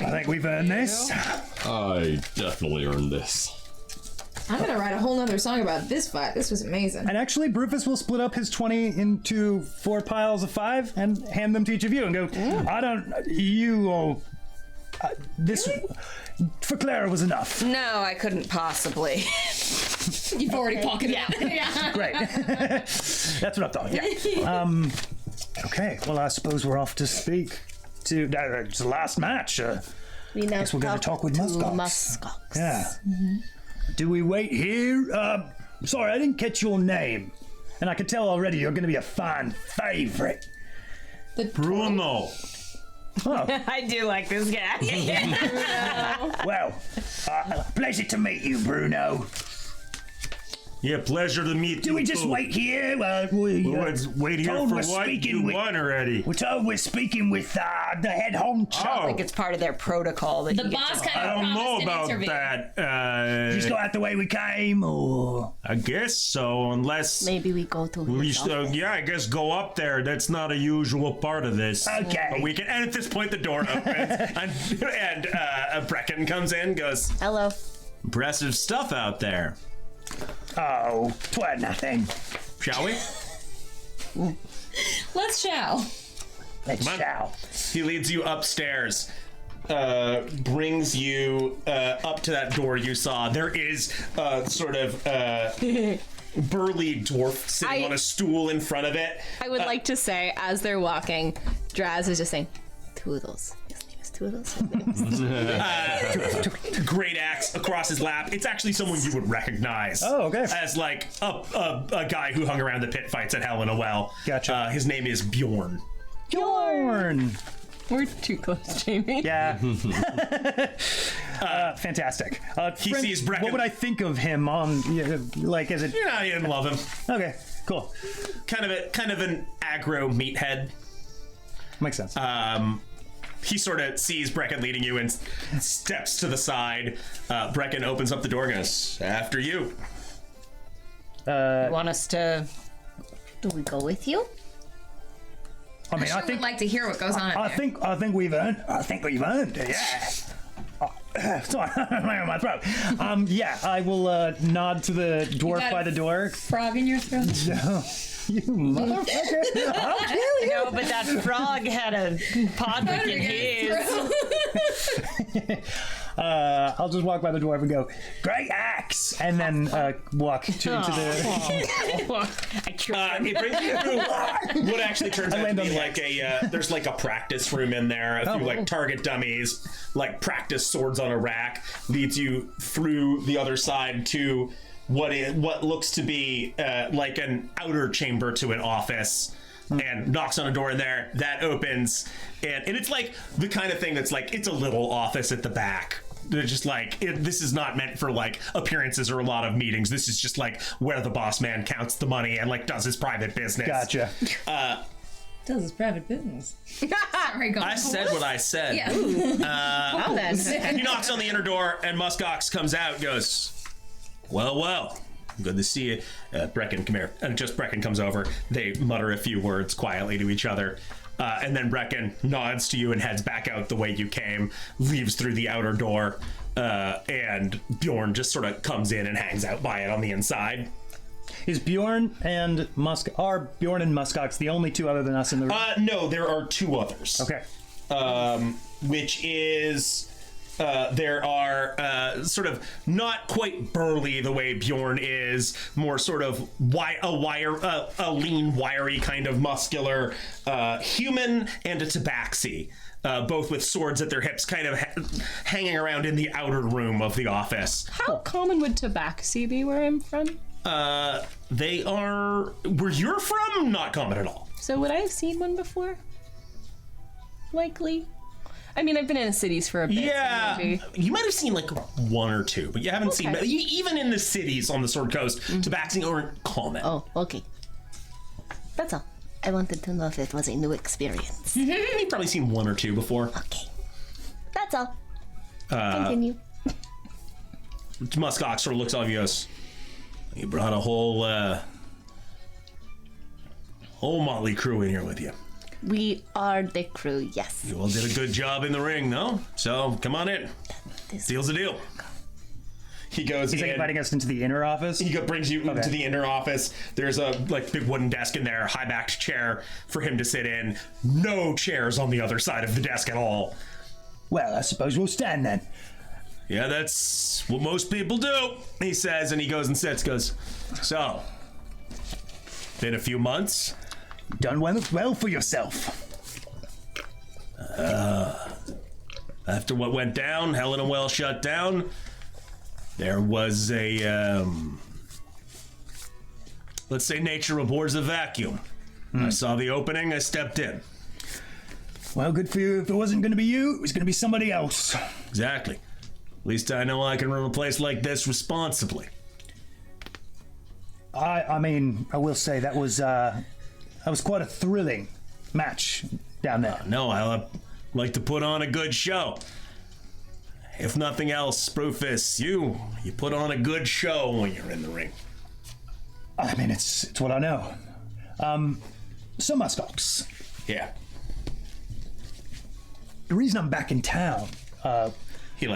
I think we've earned this. I definitely earned this. I'm gonna write a whole nother song about this fight. This was amazing. And actually, Brufus will split up his 20 into 4 piles of 5 and hand them to each of you and go, this for Clara was enough. No, I couldn't possibly. You've already pocketed it. Yeah. Great. That's what I thought. Yeah. Okay. Well, I suppose we're off to speak to it's the last match. We now Guess we're gonna talk with Muskox. Muskox. Yeah. Do we wait here? Sorry, I didn't catch your name. And I can tell already you're going to be a fan favorite. Bruno. Oh, I do like this guy. well, pleasure to meet you, Bruno. Yeah, pleasure to meet you. Do we just wait here? Let's wait here told for we're what? speaking You with- won already. We're told we're speaking with the head honcho. Oh. I think it's part of their protocol that The you get boss to- kind I of don't know promised an about interview. that. Just go out the way we came, or I guess so, unless Maybe we go to his office. yeah, I guess go up there. That's not a usual part of this. Okay. But we can. And at this point, the door opens, and Brecken comes in, goes, Hello. "Impressive stuff out there. oh, 'twere nothing. Shall we?" Let's chow. Let's Come on. chow. He leads you upstairs, brings you up to that door you saw. There is sort of burly dwarf sitting on a stool in front of it. I would like to say, as they're walking, Draz is just saying, Toodles. His name is Toodles. His name is Great axe across his lap. It's actually someone you would recognize. Oh, okay. As like a guy who hung around the pit fights at Hell in a Well. Gotcha. His name is Bjorn. Bjorn. We're too close, Jamie. Yeah. Fantastic. He sees Brecken. What would I think of him on, like, as a... Yeah, you didn't love him. Okay. Cool. Kind of an aggro meathead. Makes sense. He sort of sees Brecken leading you and steps to the side. Brecken opens up the door and goes, "After you." You want us to? Do we go with you? I mean, I I think would like to hear what goes on in I there. think we've earned. I think we've earned it. Yeah. Sorry, I'm my throat. Yeah, I will nod to the dwarf got by the door. Frog in your throat? No, you motherfucker! I'll kill you. No, but that frog had a podrick in his. I'll just walk by the dwarf and go, "Great axe," and then walk into the. I tripped him. It brings you through what actually turns out to be like there's like a practice room in there, a few like target dummies, like practice swords on a rack, leads you through the other side to what looks to be like an outer chamber to an office. And knocks on a door in there, that opens, and it's like the kind of thing that's like, it's a little office at the back. They're just like, this is not meant for like appearances or a lot of meetings. This is just like where the boss man counts the money and like does his private business. Gotcha. Does his private business. Sorry, go I said what I said. Yeah. Well then. He knocks on the inner door, and Muskox comes out and goes, well, good to see you. Brecken, come here. And just Brecken comes over. They mutter a few words quietly to each other. And then Brecken nods to you and heads back out the way you came, leaves through the outer door, and Bjorn just sort of comes in and hangs out by it on the inside. Is Bjorn and Muskox the only two other than us in the room? No, there are two others. Okay. Which is... there are sort of not quite burly the way Bjorn is, more sort of a lean, wiry kind of muscular human, and a tabaxi, both with swords at their hips, kind of hanging around in the outer room of the office. How common would tabaxi be where I'm from? They are where you're from, not common at all. So would I have seen one before? Likely. I mean, I've been in the cities for a bit. Yeah, so maybe. you might have seen like one or two, but you haven't seen even in the cities on the Sword Coast. Tabaxi aren't common. Oh, okay. That's all. I wanted to know if it was a new experience. You've probably seen one or two before. Okay. That's all. Continue. Muskox sort of looks off you and goes, "You brought a whole motley crew in here with you. We are the crew, yes. You all did a good job in the ring, no? So come on in. Deal's a deal." He goes He's in. inviting us into the inner office. He brings you to the inner office. There's a big wooden desk in there, high-backed chair for him to sit in. No chairs on the other side of the desk at all. Well, I suppose we'll stand then. Yeah, that's what most people do, he says, and he goes and sits, goes, "So, been a few months? Done well for yourself." After what went down, Hell in a Well shut down, there was a, let's say nature abhors a vacuum. I saw the opening, I stepped in. Well, good for you. If it wasn't going to be you, it was going to be somebody else. Exactly. At least I know I can run a place like this responsibly. I mean, I will say that was quite a thrilling match down there. No, I like to put on a good show. If nothing else, Brufus, you put on a good show when you're in the ring. I mean, it's what I know. So Muskox, Yeah. the reason I'm back in town, He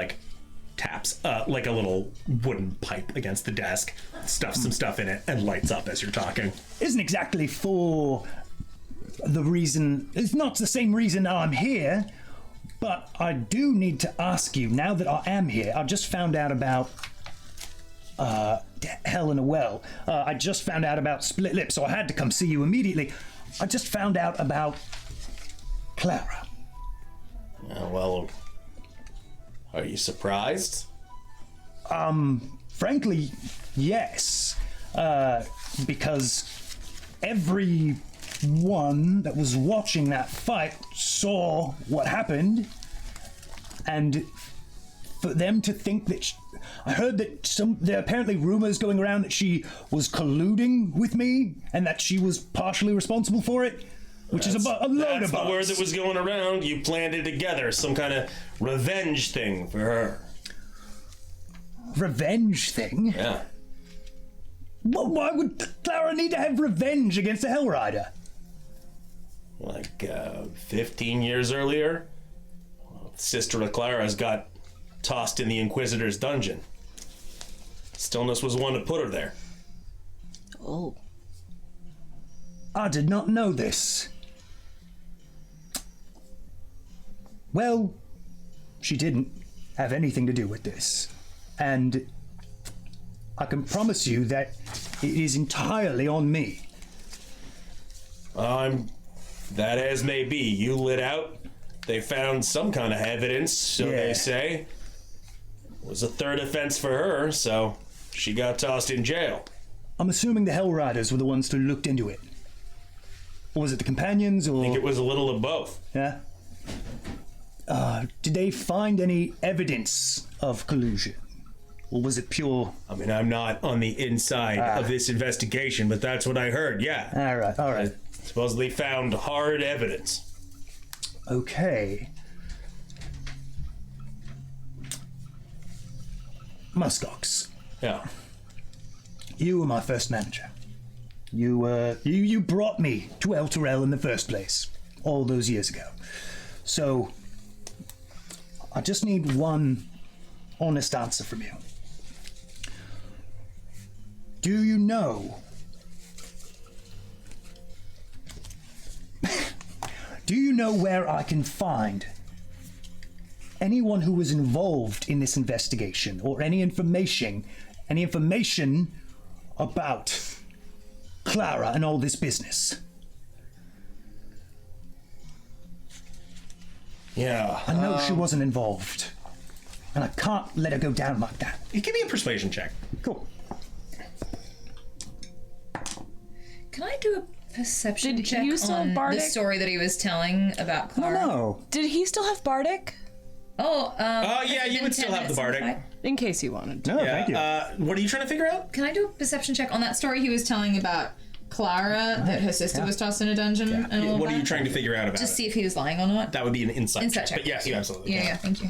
taps like a little wooden pipe against the desk, stuffs some stuff in it, and lights up as you're talking. isn't exactly for the reason. It's not the same reason I'm here, but I do need to ask you, now that I am here, I just found out about Hell in a Well. I just found out about Split Lip, so I had to come see you immediately. I just found out about Clara. Well, are you surprised? Frankly, yes. Because everyone that was watching that fight saw what happened, and for them to think that I heard that there are apparently rumors going around that she was colluding with me and that she was partially responsible for it, which is a load of That's the bollocks. word that was going around. You planned it together, some kind of revenge thing for her. Revenge thing? Yeah. Well, why would Clara need to have revenge against a Hellrider? Like 15 years earlier, Sister of Clara's got tossed in the Inquisitor's dungeon. Stillness was the one that put her there. Oh. I did not know this. Well, she didn't have anything to do with this. And I can promise you that it is entirely on me. That as may be. You lit out. They found some kind of evidence, so they say. It was a third offense for her, so she got tossed in jail. I'm assuming the Hellriders were the ones who looked into it. Or was it the companions, or... I think it was a little of both. Yeah? Did they find any evidence of collusion? Or was it pure... I mean, I'm not on the inside of this investigation, but that's what I heard, yeah. All right. Supposedly found hard evidence. Okay. Muskox, Yeah. you were my first manager. You brought me to El Terrell in the first place, all those years ago. So, I just need one honest answer from you. Do you know... Do you know where I can find anyone who was involved in this investigation, or any information about Clara and all this business? Yeah. I know she wasn't involved, and I can't let her go down like that. Give me a persuasion check. Cool. Can I do a perception check you still on have Bardic? the story that he was telling about Clara? No. Did he still have Bardic? Oh, yeah, you would still have the Bardic. In case you wanted to. No, Yeah. thank you. What are you trying to figure out? Can I do a perception check on that story he was telling about Clara, that her sister was tossed in a dungeon and all What are that? you trying to figure out about Just it? see if he was lying or not. That would be an insight check. check. But yes, you absolutely can. Yeah, thank you.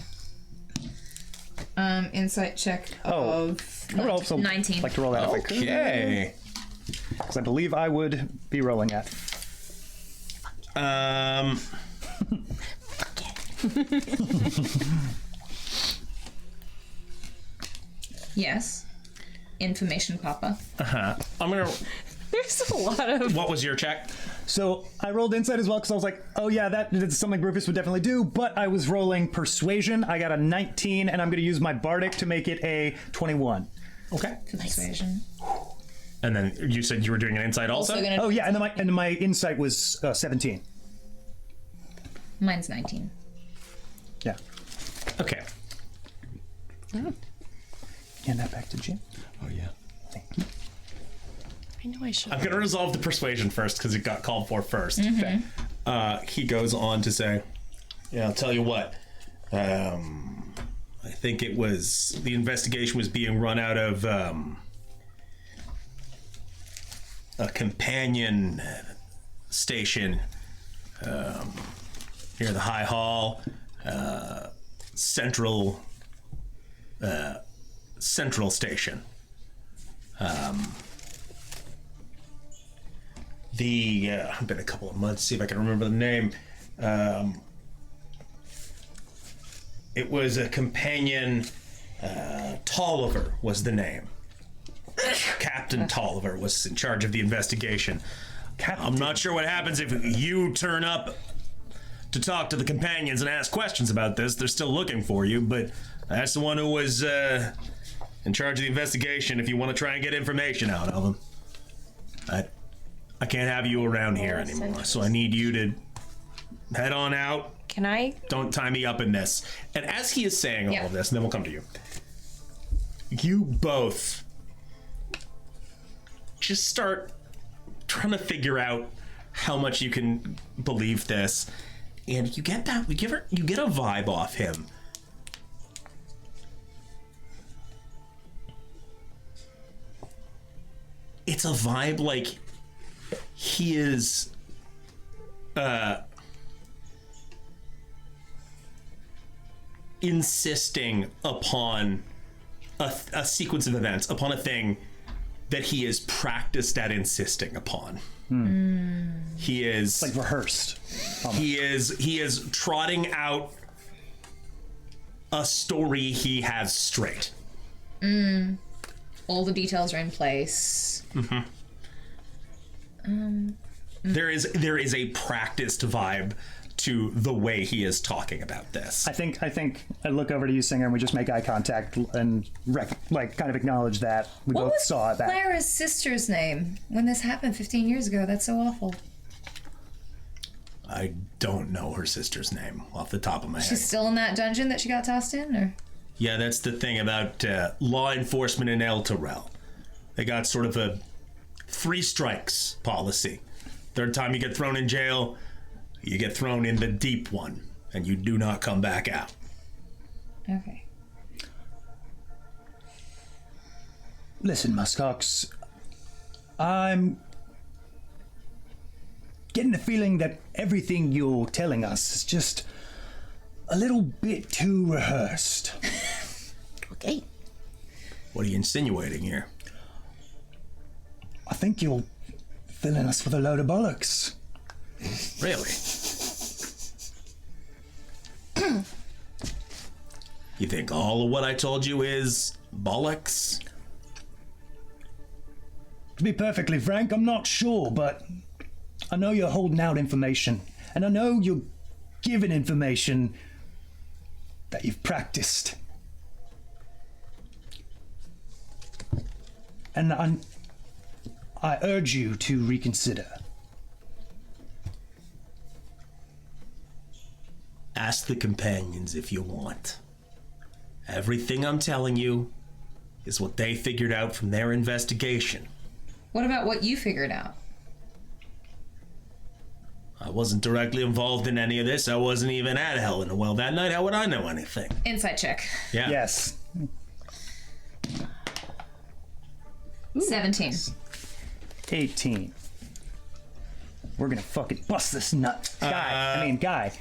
Insight check of I would also 19. like to roll that if I could. Okay. Because I believe I would be rolling at. Yes. Information copper. I'm gonna. There's a lot of... What was your check? So I rolled insight as well because I was like, oh yeah, that's something Rufus would definitely do, but I was rolling persuasion. I got a 19, and I'm going to use my Bardic to make it a 21. Okay. Persuasion. And then you said you were doing an insight also? gonna Oh yeah, and then my insight was 17. Mine's 19. Yeah. Okay. Hand that back to Jim. Oh yeah. Thank you. I know I should. I'm going to resolve the persuasion first because it got called for first. Mm-hmm. Okay. He goes on to say, yeah, I'll tell you what. I think it was the investigation was being run out of a companion station near the High Hall, Central Station. It's been a couple of months. See if I can remember the name. It was a companion. Tolliver was the name. Captain Tolliver was in charge of the investigation. I'm not sure what happens if you turn up to talk to the companions and ask questions about this. They're still looking for you, but that's the one who was in charge of the investigation if you want to try and get information out of them. I can't have you around here anymore, so I need you to head on out. Can I? Don't tie me up in this. And as he is saying all Yeah. of this, and then we'll come to you. You both just start trying to figure out how much you can believe this, and you get that. You get a vibe off him it's a vibe like he is insisting upon a sequence of events, upon a thing that he is practiced at insisting upon. He is Like rehearsed. he is trotting out a story he has straight. All the details are in place. There is a practiced vibe to the way he is talking about this. I think I look over to you, Singer, and we just make eye contact and kind of acknowledge that we What both was saw that. Clara's sister's name when this happened 15 years ago? That's so awful. I don't know her sister's name off the top of my head. She's still in that dungeon that she got tossed in, or? Yeah, that's the thing about law enforcement in El Terrell. They got sort of a 3 strikes policy. Third time you get thrown in jail, you get thrown in the deep one, and you do not come back out. Okay. Listen, Muskox, I'm getting the feeling that everything you're telling us is just a little bit too rehearsed. Okay. What are you insinuating here? I think you're filling us with a load of bollocks. Really? You think all of what I told you is bollocks? To be perfectly frank, I'm not sure, but I know you're holding out information, and I know you're giving information that you've practiced. And I urge you to reconsider. Ask the companions if you want. Everything I'm telling you is what they figured out from their investigation. What about what you figured out? I wasn't directly involved in any of this. I wasn't even at Hell in a Well that night. How would I know anything? Insight check. Yeah. Yes. 17. 18. We're gonna fucking bust this nut. Guy.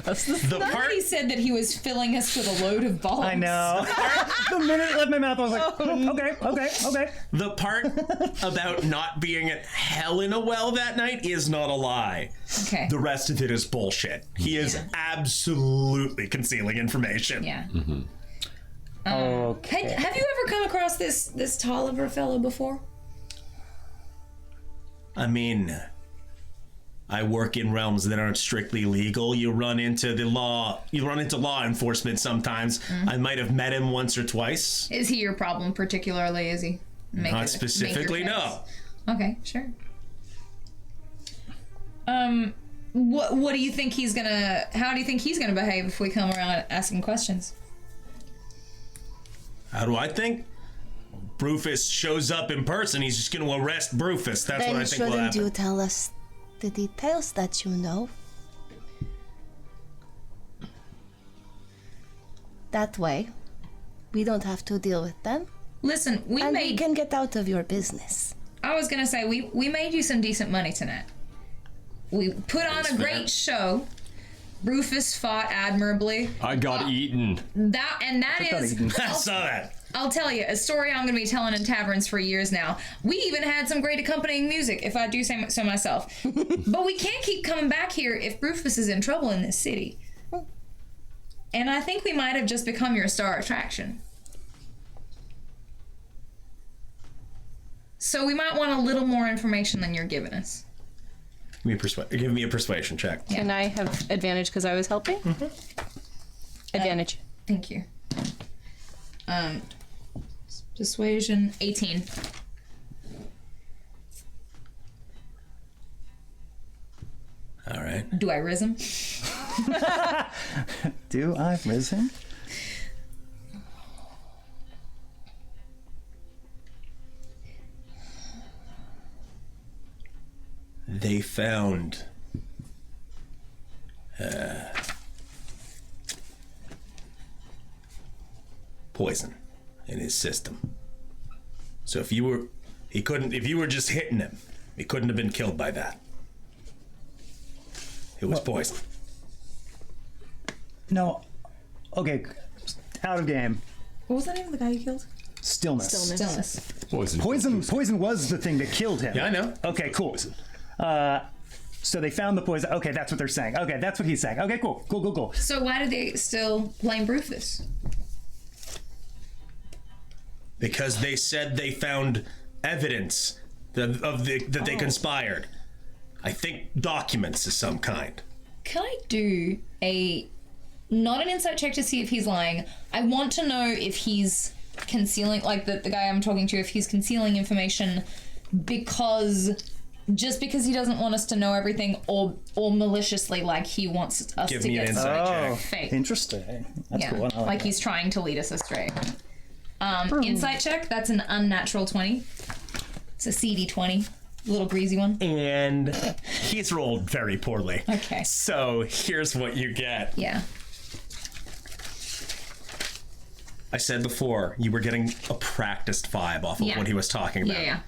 The part He said that he was filling us with a load of balls. I know. The minute it left my mouth, I was like, okay. The part about not being at Hell in a Well that night is not a lie. Okay. The rest of it is bullshit. He is absolutely concealing information. Yeah. Okay. Have you ever come across this Tolliver fellow before? I mean, I work in realms that aren't strictly legal. You run into law enforcement sometimes. I might have met him once or twice. Is he your problem particularly? Is he? Not specifically, no. Okay, sure. What do you think how do you think he's gonna behave if we come around asking questions? How do I think? Brufus shows up in person, he's just going to arrest Brufus. That's what I think will Shouldn't happen. you tell us the details that you know? That way, we don't have to deal with them, Listen, we can get out of your business. I was gonna say we made you some decent money tonight. We put on a great show. Rufus fought admirably. I got eaten. That is. I saw that. I'll tell you a story I'm going to be telling in taverns for years now. We even had some great accompanying music, if I do say so myself. But we can't keep coming back here if Rufus is in trouble in this city. And I think we might have just become your star attraction. So we might want a little more information than you're giving us. Give me a persuasion check. Can I have advantage because I was helping? Advantage. Thank you. Persuasion 18. All right. Do I risen? Do I risen? They found poison in his system. So if you He couldn't, if you were just hitting him, he couldn't have been killed by that. It was poison. No. Okay. Out of game. What was the name of the guy you killed? Stillness. Poison. Poison was the thing that killed him. Yeah, I know. Okay, cool. So they found the poison. Okay, that's what they're saying. Okay, that's what he's saying. Okay, cool. So why did they still blame Rufus? Because they said they found evidence that they conspired. I think documents of some kind. Can I do not an insight check to see if he's lying? I want to know if he's concealing, like the guy I'm talking to, if he's concealing information just because he doesn't want us to know everything, or maliciously, like he wants us Give to me get an insight check. fake. Interesting. That's cool. I Like that. he's trying to lead us astray. Insight check, that's an unnatural 20. It's a CD 20. Little greasy one. And he's rolled very poorly. Okay. So here's what you get. Yeah. I said before, you were getting a practiced vibe off of what he was talking about. Yeah.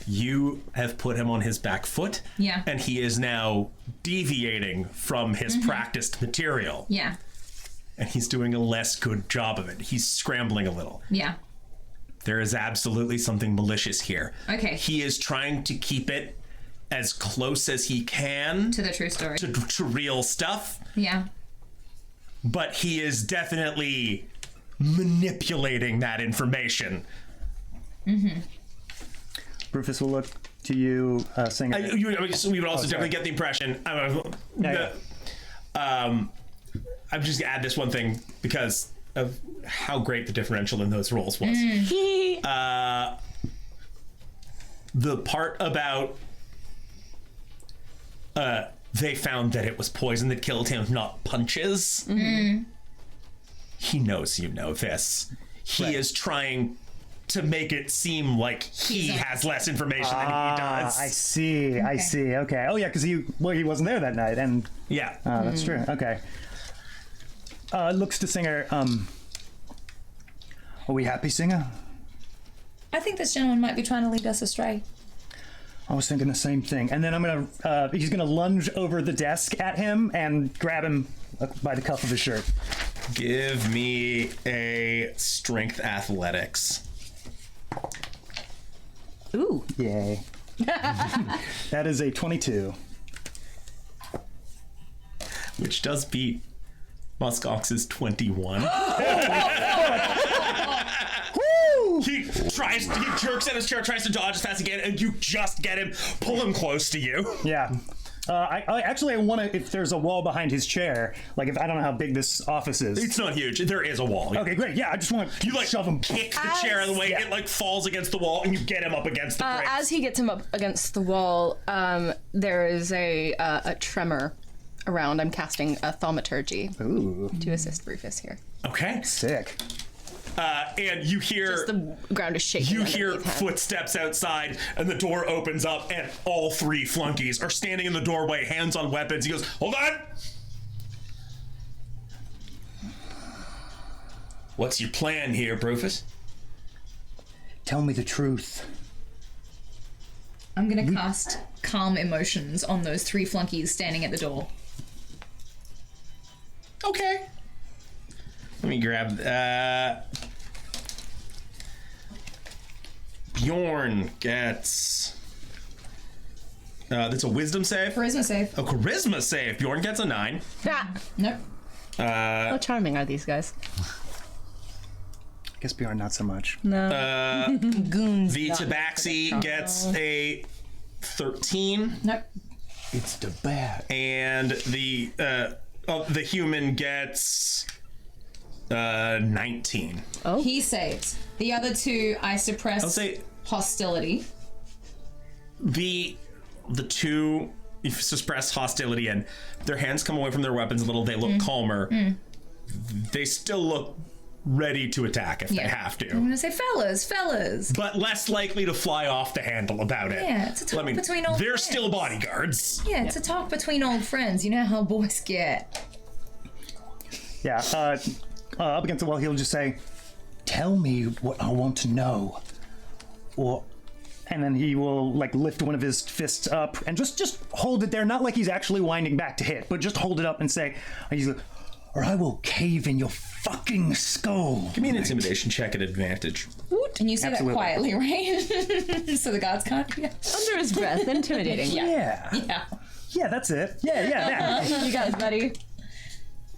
You have put him on his back foot. Yeah. And he is now deviating from his practiced material. Yeah. And he's doing a less good job of it. He's scrambling a little. Yeah. There is absolutely something malicious here. Okay. He is trying to keep it as close as he can To the true story. to real stuff, Yeah. but he is definitely manipulating that information. Rufus will look to you, Singer. We would also definitely get the impression. I'm just gonna add this one thing because of how great the differential in those rolls was. The part about they found that it was poison that killed him, not punches. He knows you know this. He is trying to make it seem like he has less information than he does. I see. Okay. Oh yeah, because he wasn't there that night, and Yeah. that's true. Okay. Looks to Singer. Are we happy, Singer? I think this gentleman might be trying to lead us astray. I was thinking the same thing. And then he's gonna lunge over the desk at him and grab him by the cuff of his shirt. Give me a strength athletics. Ooh. Yay. That is a 22. Which does beat Muskox's 21. He jerks at his chair, tries to dodge as fast as he can, and you just get him, pull him close to you. Yeah. I want to, if there's a wall behind his chair, like I don't know how big this office is. It's not huge. There is a wall. Okay, great. Yeah, I just want to shove him. Kick the chair out of the way. It like falls against the wall, and you get him up against the brick. As he gets him up against the wall, there is a tremor around. I'm casting a thaumaturgy to assist Rufus here. Okay. Sick. And you hear the ground is shaking. You hear footsteps outside, and the door opens up, and all three flunkies are standing in the doorway, hands on weapons. He goes, "Hold on! What's your plan here, Rufus?" Tell me the truth. I'm gonna cast calm emotions on those three flunkies standing at the door. Okay. Let me grab Bjorn gets that's a wisdom save. Charisma save. A charisma save. Bjorn gets a 9. Nope. How charming are these guys? I guess Bjorn not so much. No. The Tabaxi gets a 13. Nope. It's the bad. And the human gets 19. Oh. He saves. The other two, I suppress I'll say hostility. the two you suppress hostility, and their hands come away from their weapons a little. They look calmer. They still look ready to attack if they have to. I'm gonna say, fellas. But less likely to fly off the handle about it. Yeah, it's a talk between old They're friends. still bodyguards. Yeah, it's a talk between old friends. You know how boys get. Yeah. Up against the wall, he'll just say, "Tell me what I want to know. Well, and then he will like lift one of his fists up and just hold it there, not like he's actually winding back to hit, but just hold it up and say, or I will cave in your fucking skull. Give me an intimidation check at advantage. And you say Absolutely. that quietly, right? So the gods can't. Yeah. Under his breath, intimidating. Yeah, that's it. Yeah. You got it, buddy.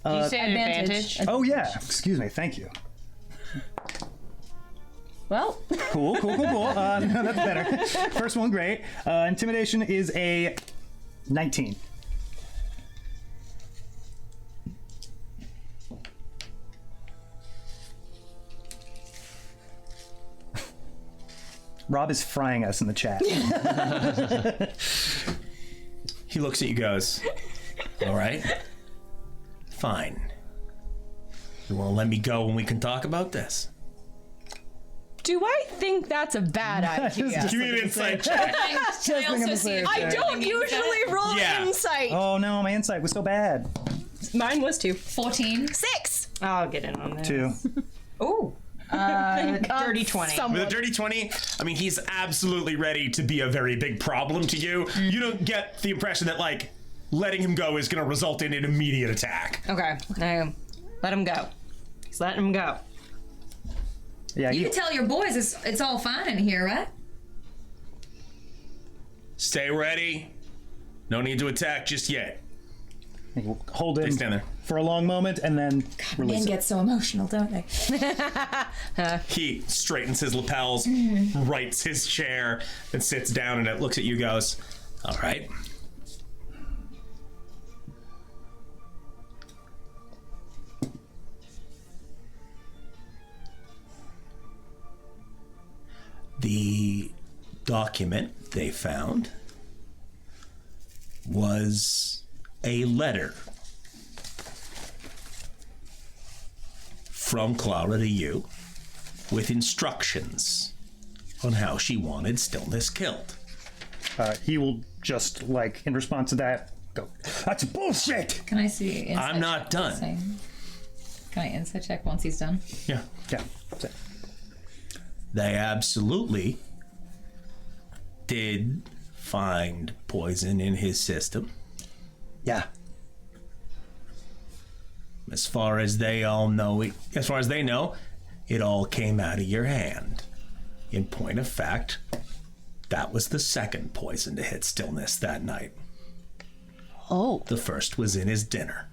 You say advantage. Oh yeah, excuse me, thank you. Well, Cool. No, that's better. First one, great. Intimidation is a 19. Rob is frying us in the chat. He looks at you, goes, all right, fine. You want to let me go when we can talk about this? do I think that's a bad idea? Give me an insight check. I also see it. I don't usually roll insight. Oh no, my insight was so bad. Mine was 2. 14. 6. I'll get in on this. 2. Ooh. Dirty 20. With a dirty 20, I mean, he's absolutely ready to be a very big problem to you. You don't get the impression that, like, letting him go is going to result in an immediate attack. Okay. Let him go. Just let him go. Yeah, You can tell your boys it's all fine in here, right? Stay ready. No need to attack just yet. We'll hold him stand there. for a long moment and then release Men it. get so emotional, don't they? He straightens his lapels, rights his chair, and sits down, and it looks at you, goes, all right. The document they found was a letter from Clara to you with instructions on how she wanted Stillness killed. He will just, like, in response to that, go, that's bullshit! Can I see insight I'm not check done. saying- Can I insight check once he's done? Yeah. Yeah, that's it. They absolutely did find poison in his system. Yeah. As far as they know, it all came out of your hand. In point of fact, that was the second poison to hit Stillness that night. Oh. The first was in his dinner.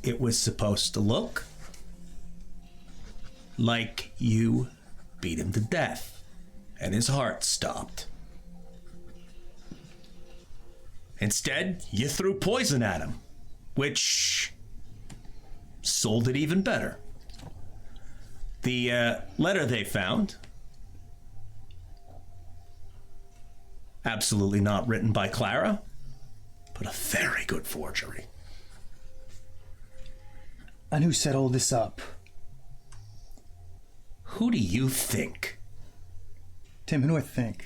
It was supposed to look like you beat him to death and his heart stopped. Instead, you threw poison at him, which sold it even better. The letter they found, absolutely not written by Clara, but a very good forgery. And who set all this up? Who do you think? Tim, who do I think?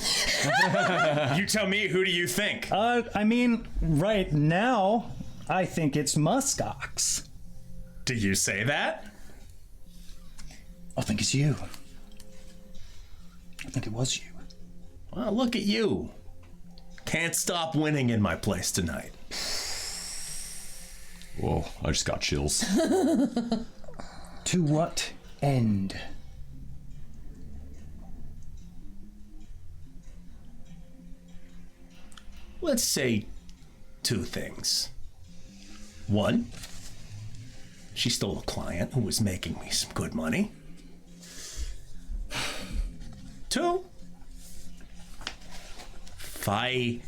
You tell me, who do you think? I mean, right now, I think it's Muskox. Do you say that? I think it's you. I think it was you. Well, look at you. Can't stop winning in my place tonight. Whoa, I just got chills. To what end? Let's say 2 things. 1, she stole a client who was making me some good money. 2, if I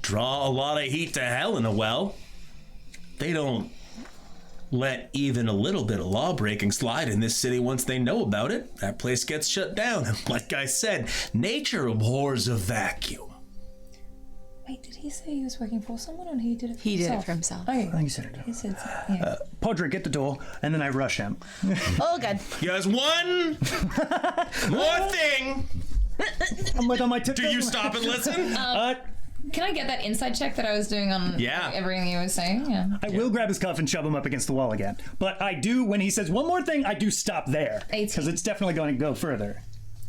draw a lot of heat to hell in a well, they don't let even a little bit of law breaking slide in this city. Once they know about it, that place gets shut down. And like I said, nature abhors a vacuum. Wait, did he say he was working for someone or he did it for He did himself? it for himself. Okay. I think you said it. He said yeah. Podrick, get the door, and then I rush him. Oh, good. You guys, one more thing. I'm like on my tiptoes. Do you stop and listen? Can I get that inside check that I was doing on everything he was saying? Yeah. I will grab his cuff and shove him up against the wall again. But I do, when he says one more thing, I do stop there. 18. Because it's definitely going to go further.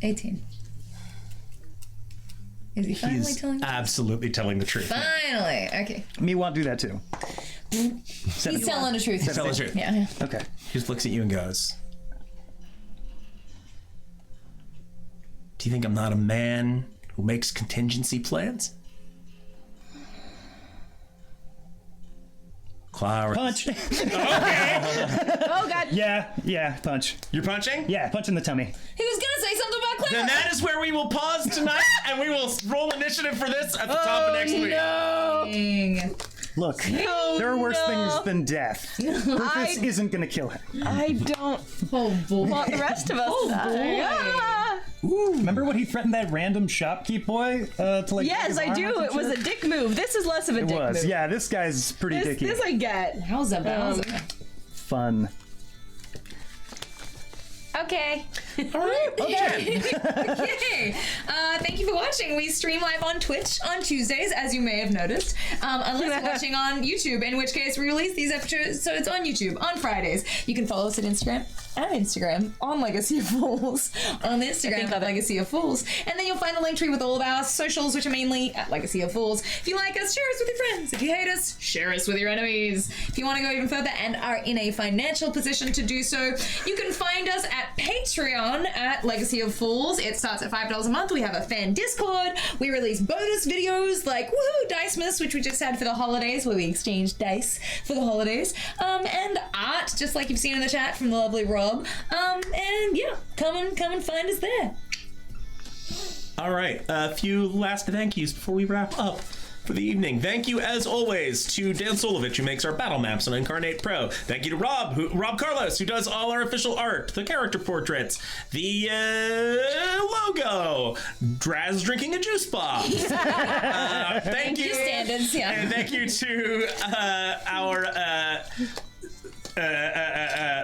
18. Is he finally He's telling the truth? absolutely telling the truth. Finally. Okay. Me want to do that too. He's telling the truth. Tell the truth. Yeah. Okay. He just looks at you and goes, "Do you think I'm not a man who makes contingency plans?" Clara. Punch. Oh God. Yeah, punch. You're punching? Yeah, punch in the tummy. He was gonna say something about Clara. Then that is where we will pause tonight, and we will roll initiative for this at the top of next week. Dang. Look, there are worse things than death. Rufus isn't gonna kill him. I don't Oh boy. want the rest of us to die. Ah. Ooh, remember when he threatened that random shopkeep boy to like? Yes, I do. It was a dick move. This is less of a It dick was. move. Yeah, this guy's pretty dicky. This I get. Wowza. Fun. Okay. Okay. Thank you for watching. We stream live on Twitch on Tuesdays, as you may have noticed. Unless you're watching on YouTube, in which case we release these episodes on YouTube on Fridays. You can follow us at Instagram on Legacy of Fools. On the Instagram at Legacy of Fools. And then you'll find a link tree with all of our socials, which are mainly at Legacy of Fools. If you like us, share us with your friends. If you hate us, share us with your enemies. If you want to go even further and are in a financial position to do so, you can find us at Patreon at Legacy of Fools. It starts at $5 a month. We have a fan Discord. We release bonus videos like Woohoo Dicemas, which we just had for the holidays, where we exchanged dice for the holidays. And art, just like you've seen in the chat from the lovely Rob. And yeah, come and find us there. All right, a few last thank yous before we wrap up for the evening. Thank you, as always, to Dan Solovich, who makes our battle maps on Incarnate Pro. Thank you to Rob Carlos, who does all our official art, the character portraits, the logo, Draz drinking a juice box. Thank you. Standards, yeah. And thank you to our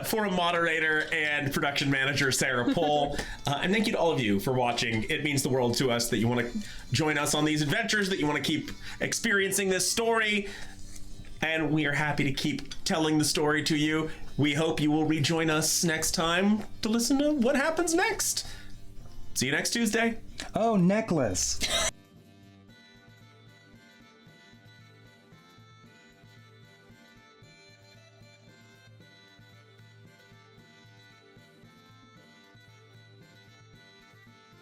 forum moderator and production manager Sarah Pohl, and thank you to all of you for watching. It means the world to us that you want to join us on these adventures, that you want to keep experiencing this story, and we are happy to keep telling the story to you. We hope you will rejoin us next time to listen to what happens next. See you next Tuesday. Oh, necklace.